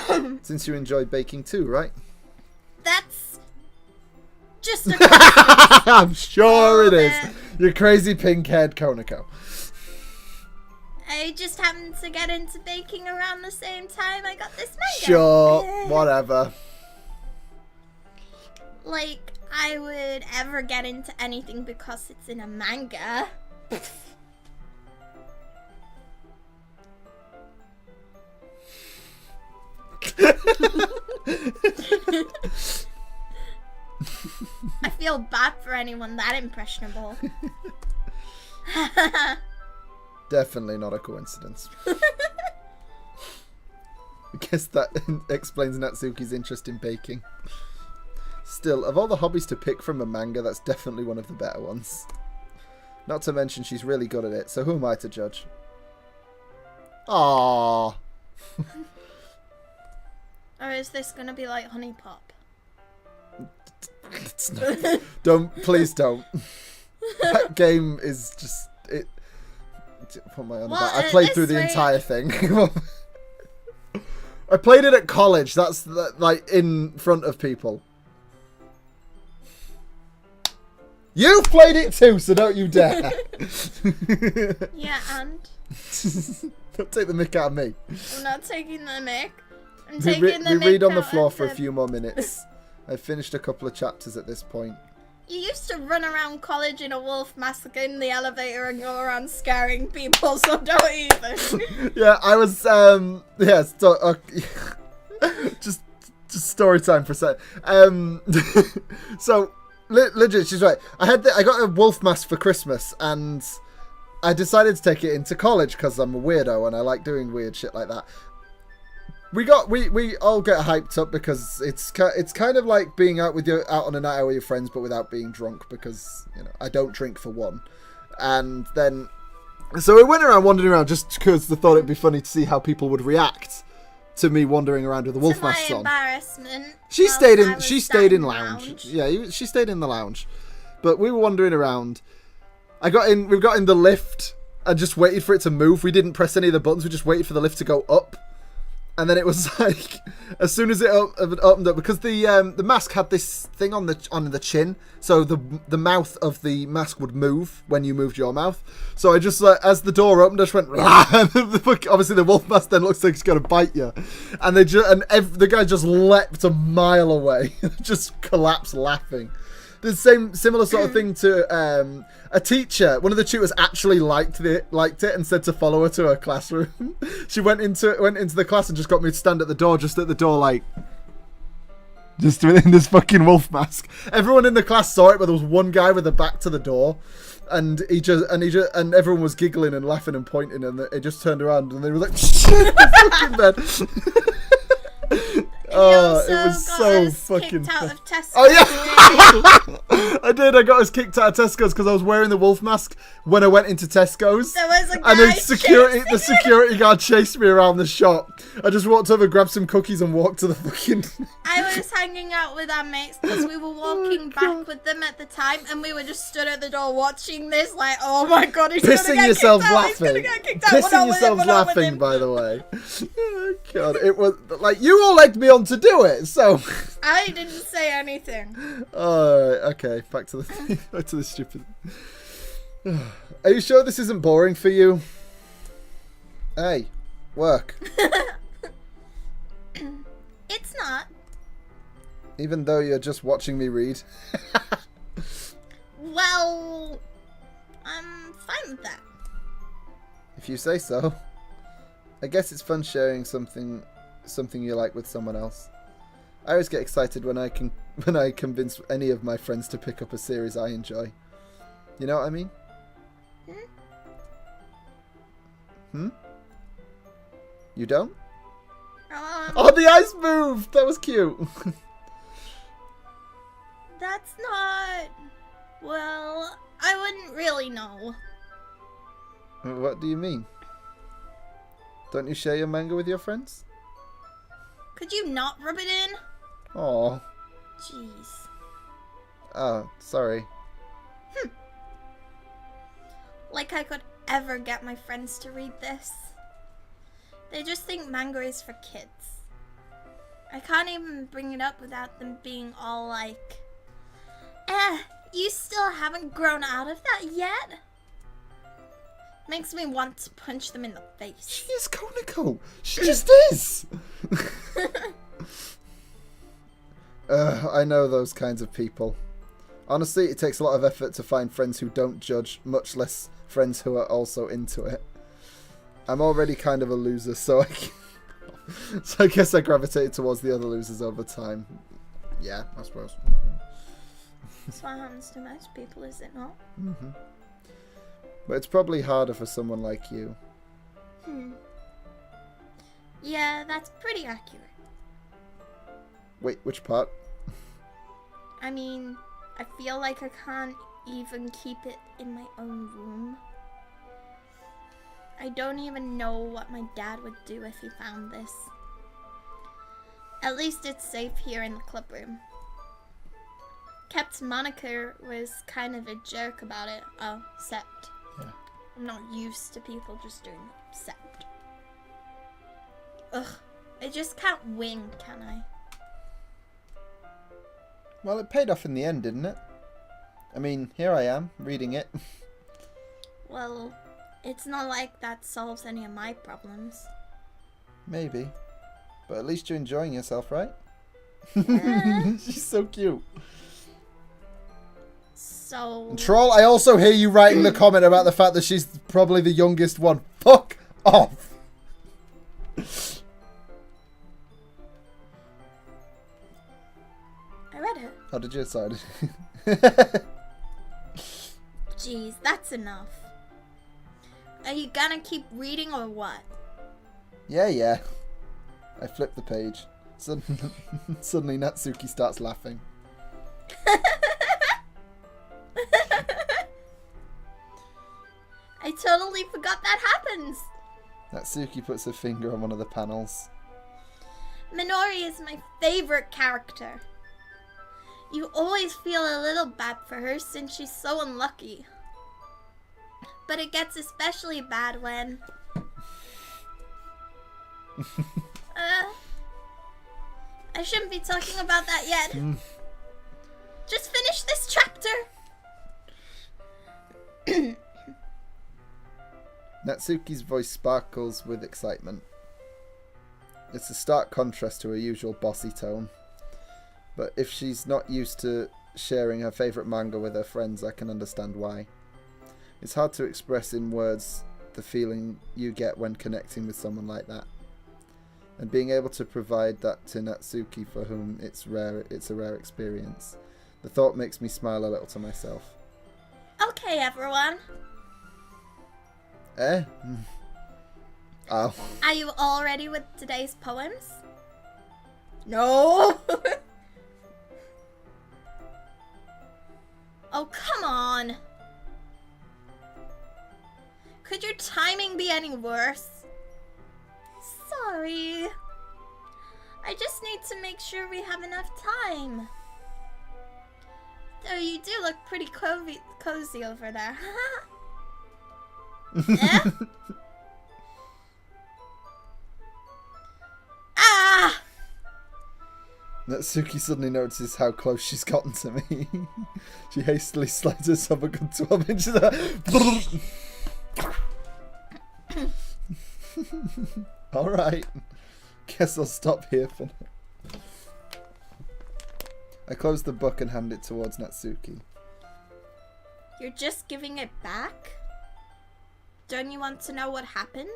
Since you enjoy baking too, right? That's... just a question. I'm sure it is. You crazy pink-haired Konako. I just happened to get into baking around the same time I got this manga. Sure, whatever. Like, I would ever get into anything because it's in a manga. I feel bad for anyone that impressionable. Definitely not a coincidence. I guess that explains Natsuki's interest in baking. Still, of all the hobbies to pick from a manga, that's definitely one of the better ones. Not to mention she's really good at it, so who am I to judge? Aww. Or is this gonna be like Honey Pop? It's not. Please don't. That game is just it. What am I on about? I played through the entire thing. I played it at college. That's like in front of people. You've played it too, so don't you dare. Yeah, and? Don't take the mick out of me. I'm not taking the mick. I'm We taking the mick read on the out floor of for a few more minutes. I've finished a couple of chapters at this point. You used to run around college in a wolf mask in the elevator and go around scaring people, so don't even. Yeah, I was, just story time for a sec. So, legit, she's right. I got a wolf mask for Christmas, and I decided to take it into college because I'm a weirdo and I like doing weird shit like that. We all get hyped up because it's kind of like being out on a night out with your friends, but without being drunk, because I don't drink for one. And then so we went around wandering around just because I thought it'd be funny to see how people would react to me wandering around with the wolf mask on. Embarrassment. She stayed in lounge. Yeah, she stayed in the lounge. But we were wandering around. We got in the lift and just waited for it to move. We didn't press any of the buttons. We just waited for the lift to go up. And then it was like, as soon as it opened up, because the mask had this thing on the chin, so the mouth of the mask would move when you moved your mouth. So I just, as the door opened, I just went, and obviously the wolf mask then looks like it's going to bite you. And the guy just leapt a mile away, just collapsed laughing. The similar sort of thing to a teacher. One of the tutors actually liked it and said to follow her to her classroom. She went into the class and just got me to stand at the door, just like just in this fucking wolf mask. Everyone in the class saw it, but there was one guy with a back to the door, and everyone was giggling and laughing and pointing, and it just turned around and they were like, shit, the fucking bed. Oh, it was so fucking out of Tesco. Oh yeah, I did. I got us kicked out of Tesco's because I was wearing the wolf mask when I went into Tesco's. There was a guy and the security guard chased me around the shop. I just walked over, grabbed some cookies, and walked to the fucking. I was hanging out with our mates because we were walking back with them at the time, and we were just stood at the door watching this, like, oh my god, he's pissing gonna get yourselves kicked out, laughing. He's gonna get kicked out. Pissing yourselves laughing, by the way. Oh god, it was like you all egged me on to do it, so. I didn't say anything. Okay, back to the stupid. Are you sure this isn't boring for you? Hey, work. It's not. Even though you're just watching me read. Well, I'm fine with that. If you say so. I guess it's fun sharing something you like with someone else. I always get excited when I convince any of my friends to pick up a series I enjoy. You know what I mean? You don't? Oh, the eyes moved! That was cute. That's not... Well, I wouldn't really know. What do you mean? Don't you share your manga with your friends? Could you not rub it in? Aw. Jeez. Oh, sorry. Like I could ever get my friends to read this. They just think manga is for kids. I can't even bring it up without them being all like, you still haven't grown out of that yet? Makes me want to punch them in the face. She is Koniko. She just is. I know those kinds of people. Honestly, it takes a lot of effort to find friends who don't judge, much less friends who are also into it. I'm already kind of a loser, so I guess I gravitated towards the other losers over time. Yeah, I suppose. That's what happens to most people, is it not? Mm-hmm. But it's probably harder for someone like you. Yeah, that's pretty accurate. Wait, which part? I mean, I feel like I can't even keep it in my own room. I don't even know what my dad would do if he found this. At least it's safe here in the club room. Captain Monica was kind of a jerk about it. Oh, Sept. Yeah. I'm not used to people just doing Sept. Ugh, I just can't win, can I? Well, it paid off in the end, didn't it? I mean, here I am, reading it. Well, it's not like that solves any of my problems. Maybe. But at least you're enjoying yourself, right? Yeah. She's so cute. So... And Troll, I also hear you writing the comment about the fact that she's probably the youngest one. Fuck off! I read it. How did you decide? Jeez, that's enough. Are you gonna keep reading or what? Yeah. I flip the page. Suddenly Natsuki starts laughing. I totally forgot that happens. Natsuki puts her finger on one of the panels. Minori is my favorite character. You always feel a little bad for her since she's so unlucky. But it gets especially bad when... I shouldn't be talking about that yet. Just finish this chapter. Natsuki's voice sparkles with excitement. It's a stark contrast to her usual bossy tone. But if she's not used to sharing her favourite manga with her friends, I can understand why. It's hard to express in words the feeling you get when connecting with someone like that. And being able to provide that to Natsuki, for whom it's a rare experience. The thought makes me smile a little to myself. Okay, everyone. Eh? Oh. Are you all ready with today's poems? No! Oh, come on. Could your timing be any worse? Sorry. I just need to make sure we have enough time. Though you do look pretty cozy over there. Eh? Ah! Natsuki suddenly notices how close she's gotten to me. She hastily slides herself a good 12 inches. Alright. Guess I'll stop here for now. I close the book and hand it towards Natsuki. You're just giving it back? Don't you want to know what happens?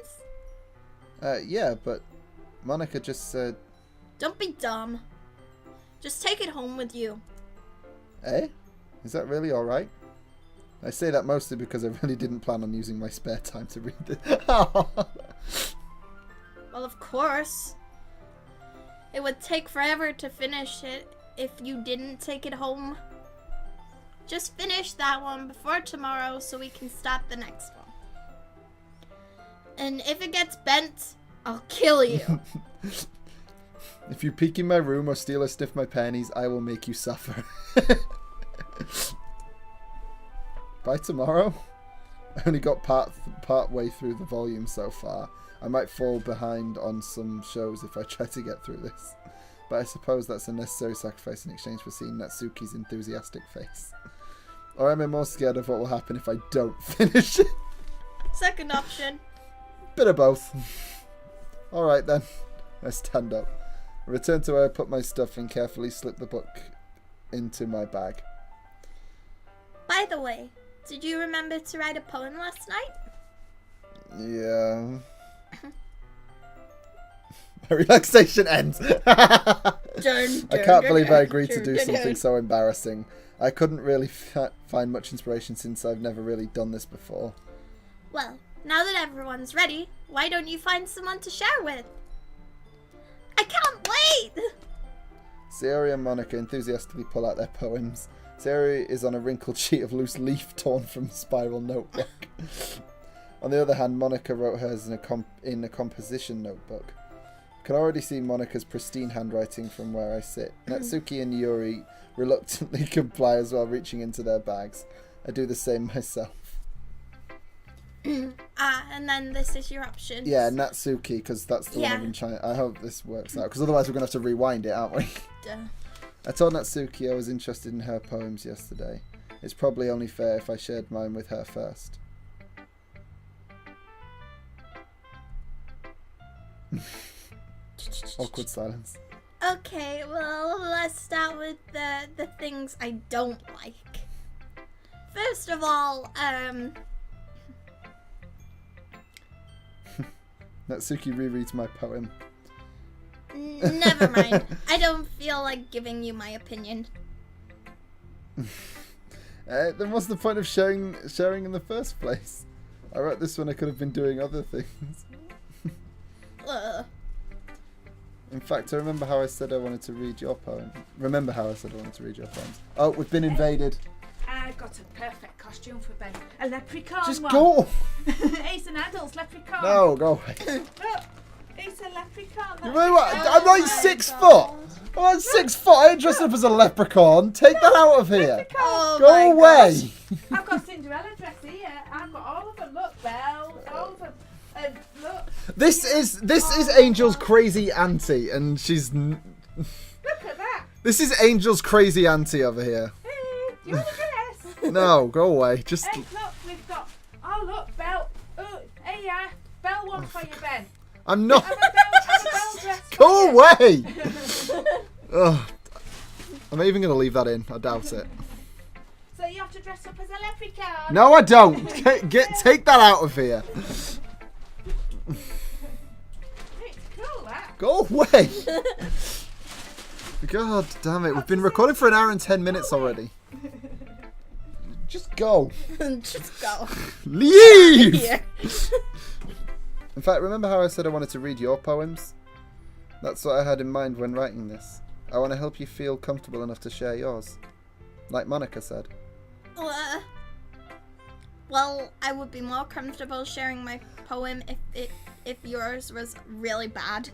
Yeah, but Monica just said... Don't be dumb. Just take it home with you. Eh? Is that really alright? I say that mostly because I really didn't plan on using my spare time to read this. Well, of course. It would take forever to finish it if you didn't take it home. Just finish that one before tomorrow so we can start the next one. And if it gets bent, I'll kill you. If you peek in my room or steal or sniff my panties, I will make you suffer. By tomorrow? I only got part way through the volume so far. I might fall behind on some shows if I try to get through this. But I suppose that's a necessary sacrifice in exchange for seeing Natsuki's enthusiastic face. Or am I more scared of what will happen if I don't finish it? Second option. Bit of both. Alright then. I stand up. I return to where I put my stuff and carefully slip the book into my bag. By the way, did you remember to write a poem last night? Yeah. My relaxation ends. I can't believe I agreed to do something so embarrassing. I couldn't really find much inspiration since I've never really done this before. Well, now that everyone's ready, why don't you find someone to share with? I can't wait! Sayori and Monica enthusiastically pull out their poems. Sayori is on a wrinkled sheet of loose leaf torn from a spiral notebook. On the other hand, Monica wrote hers in a composition notebook. I can already see Monica's pristine handwriting from where I sit. Natsuki and Yuri reluctantly comply as well, reaching into their bags. I do the same myself. And then this is your option. Yeah, Natsuki, because that's the one I've been trying. I hope this works out, because otherwise we're going to have to rewind it, aren't we? Duh. I told Natsuki I was interested in her poems yesterday. It's probably only fair if I shared mine with her first. Awkward silence. Okay, well, let's start with the things I don't like. First of all, Natsuki rereads my poem. Never mind. I don't feel like giving you my opinion. Then what's the point of sharing in the first place? I wrote this when I could have been doing other things. In fact, I remember how I said I wanted to read your poem. Remember how I said I wanted to read your poems. Oh, we've been invaded. I got a perfect costume for Ben. A leprechaun Just one. go! It's an adult's leprechaun. No, go away. Look, it's a leprechaun. You know what? I'm like 6 foot! I'm like 6 foot! I ain't dressed up as a leprechaun! Take that out of here! Oh Go my away! gosh. I've got Cinderella dress here. I've got all of them. Look, bells, all of them. Look. This is Angel's crazy auntie, and she's... Look at that. This is Angel's crazy auntie over here. Hey, do you want a dress? No, go away. Just... Hey, look, we've got... Oh, look, Belle. Oh, hey, yeah. Belle one for you, Ben. I'm not... Have a Belle dress for Go you. away! Ugh. Am I even going to leave that in? I doubt it. So you have to dress up as a leprechaun. No, I don't. Take that out of here. It's cool, that. Go away. God damn it. We've been recording for 1 hour and 10 minutes already. Just go. Just go. Leave! Here. In fact, remember how I said I wanted to read your poems? That's what I had in mind when writing this. I want to help you feel comfortable enough to share yours. Like Monica said. Well, I would be more comfortable sharing my poem if yours was really bad.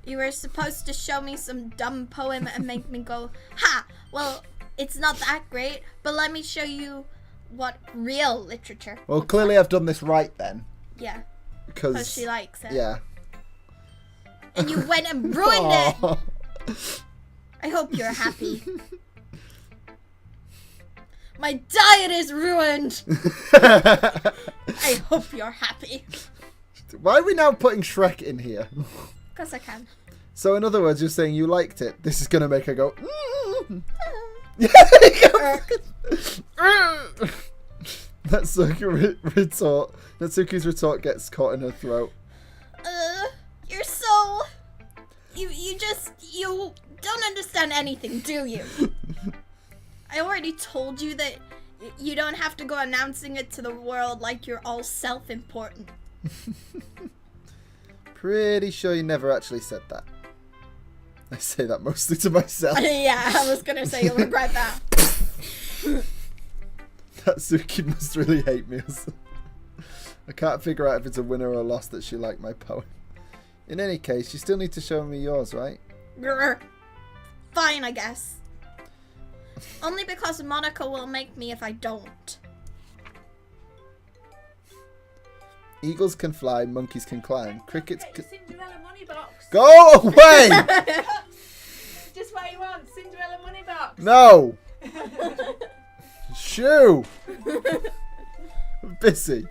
You were supposed to show me some dumb poem and make me go, ha! Well, it's not that great, but let me show you what real literature. Well, clearly I've done this right then. Yeah, Because because she likes it. Yeah. And you went and ruined it. Aw. I hope you're happy. My diet is ruined. I hope you're happy. Why are we now putting Shrek in here? Because I can. So in other words, you're saying you liked it. This is going to make her go... Yeah, there you go. Natsuki's retort gets caught in her throat. You're so... You don't understand anything, do you? I already told you that you don't have to go announcing it to the world like you're all self-important. Pretty sure you never actually said that. I say that mostly to myself. Yeah, I was gonna say you'll regret that. Natsuki must really hate me. I can't figure out if it's a winner or a loss that she liked my poem. In any case, you still need to show me yours, right? Grr. Fine, I guess. Only because Monica will make me if I don't. Eagles can fly, monkeys can climb, crickets Get can... your Cinderella money box. Go away! Just what you want, Cinderella money box. No! Shoo! I'm busy.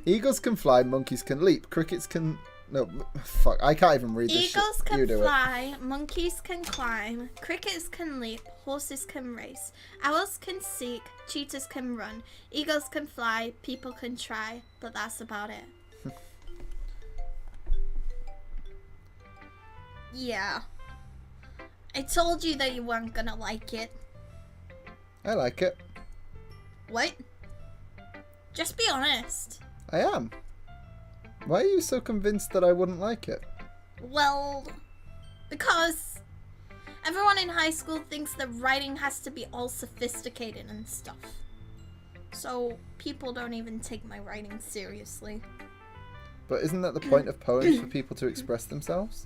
Eagles can fly, monkeys can leap, crickets can... No, fuck, I can't even read this Eagles shit. can You do fly, monkeys can climb, crickets can leap, horses can race, owls can seek, cheetahs can run, eagles can fly, people can try, but that's about it. Yeah. I told you that you weren't gonna like it. I like it. What? Just be honest. I am. Why are you so convinced that I wouldn't like it? Well, because everyone in high school thinks that writing has to be all sophisticated and stuff. So people don't even take my writing seriously. But isn't that the point of poems, for people to express themselves?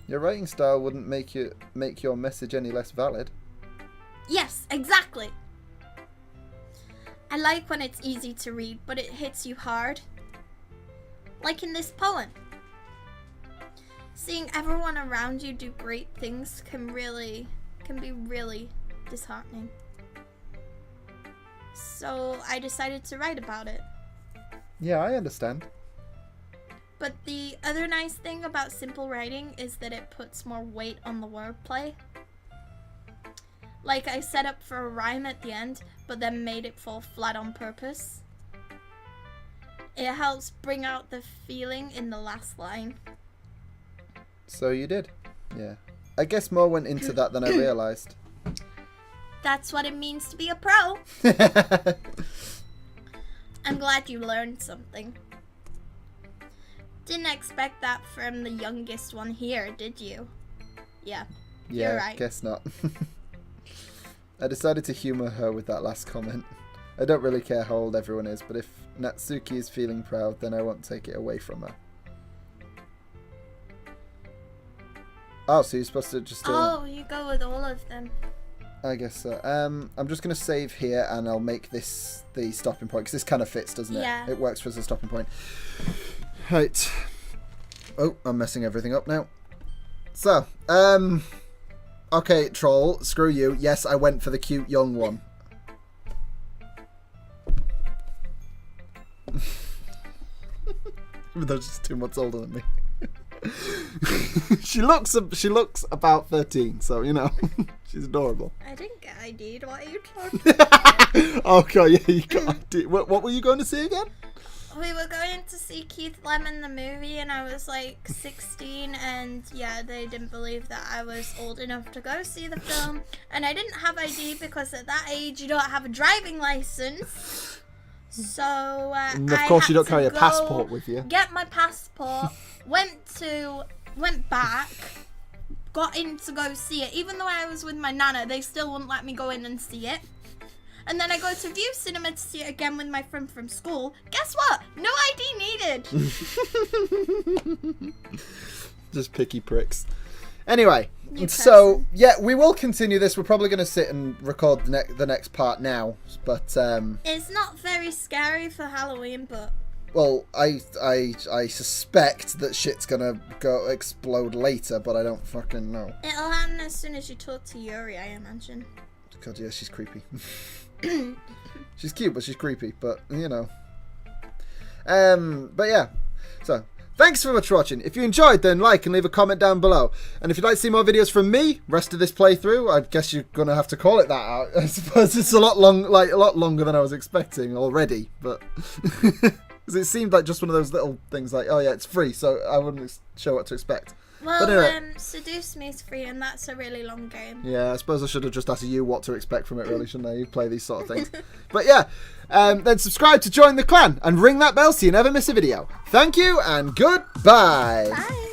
Your writing style wouldn't make your message any less valid. Yes, exactly. I like when it's easy to read, but it hits you hard. Like in this poem. Seeing everyone around you do great things can really can be really disheartening. So I decided to write about it. Yeah, I understand. But the other nice thing about simple writing is that it puts more weight on the wordplay. Like, I set up for a rhyme at the end, but then made it fall flat on purpose. It helps bring out the feeling in the last line. So you did? Yeah. I guess more went into that than I realised. That's what it means to be a pro. I'm glad you learned something. Didn't expect that from the youngest one here, did you? Yeah, Yeah, you're right. Guess not. I decided to humour her with that last comment. I don't really care how old everyone is, but if Natsuki is feeling proud, then I won't take it away from her. Oh, so you're supposed to just... Oh, you go with all of them. I guess so. I'm just going to save here, and I'll make this the stopping point, because this kind of fits, doesn't it? Yeah. It works for as a stopping point. Right. Oh, I'm messing everything up now. So, okay, troll, screw you. Yes, I went for the cute young one. Even though she's 2 months older than me. she looks about 13, so you know she's adorable. I didn't get ID'd. What are you talking about? Okay, yeah, you got ID. What were you going to see again? We were going to see Keith Lemon the movie, and I was like 16, and yeah, they didn't believe that I was old enough to go see the film, and I didn't have ID because at that age you don't have a driving license. So And of course, you don't carry a passport with you. Get my passport. went back. Got in to go see it. Even though I was with my nana, they still wouldn't let me go in and see it. And then I go to View Cinema to see it again with my friend from school. Guess what? No ID needed. Just picky pricks. Anyway, New so person. yeah, we will continue this. We're probably going to sit and record the next part now, but It's not very scary for Halloween, but well, I suspect that shit's gonna go explode later, but I don't fucking know. it'll happen as soon as you talk to Yuri, I imagine. God, yeah, she's creepy. She's cute, but she's creepy. But you know. But yeah. So thanks so much for watching. If you enjoyed, then like and leave a comment down below. And if you'd like to see more videos from me, rest of this playthrough, I guess you're gonna have to call it that out. I suppose it's a lot longer than I was expecting already, but. Because it seemed like just one of those little things like, oh yeah, it's free, so I wouldn't show what to expect. Well, But anyway. Seduce Me is free, and that's a really long game. Yeah, I suppose I should have just asked you what to expect from it, really, shouldn't I? You play these sort of things. But yeah, then subscribe to join the clan, and ring that bell so you never miss a video. Thank you, and goodbye! Bye!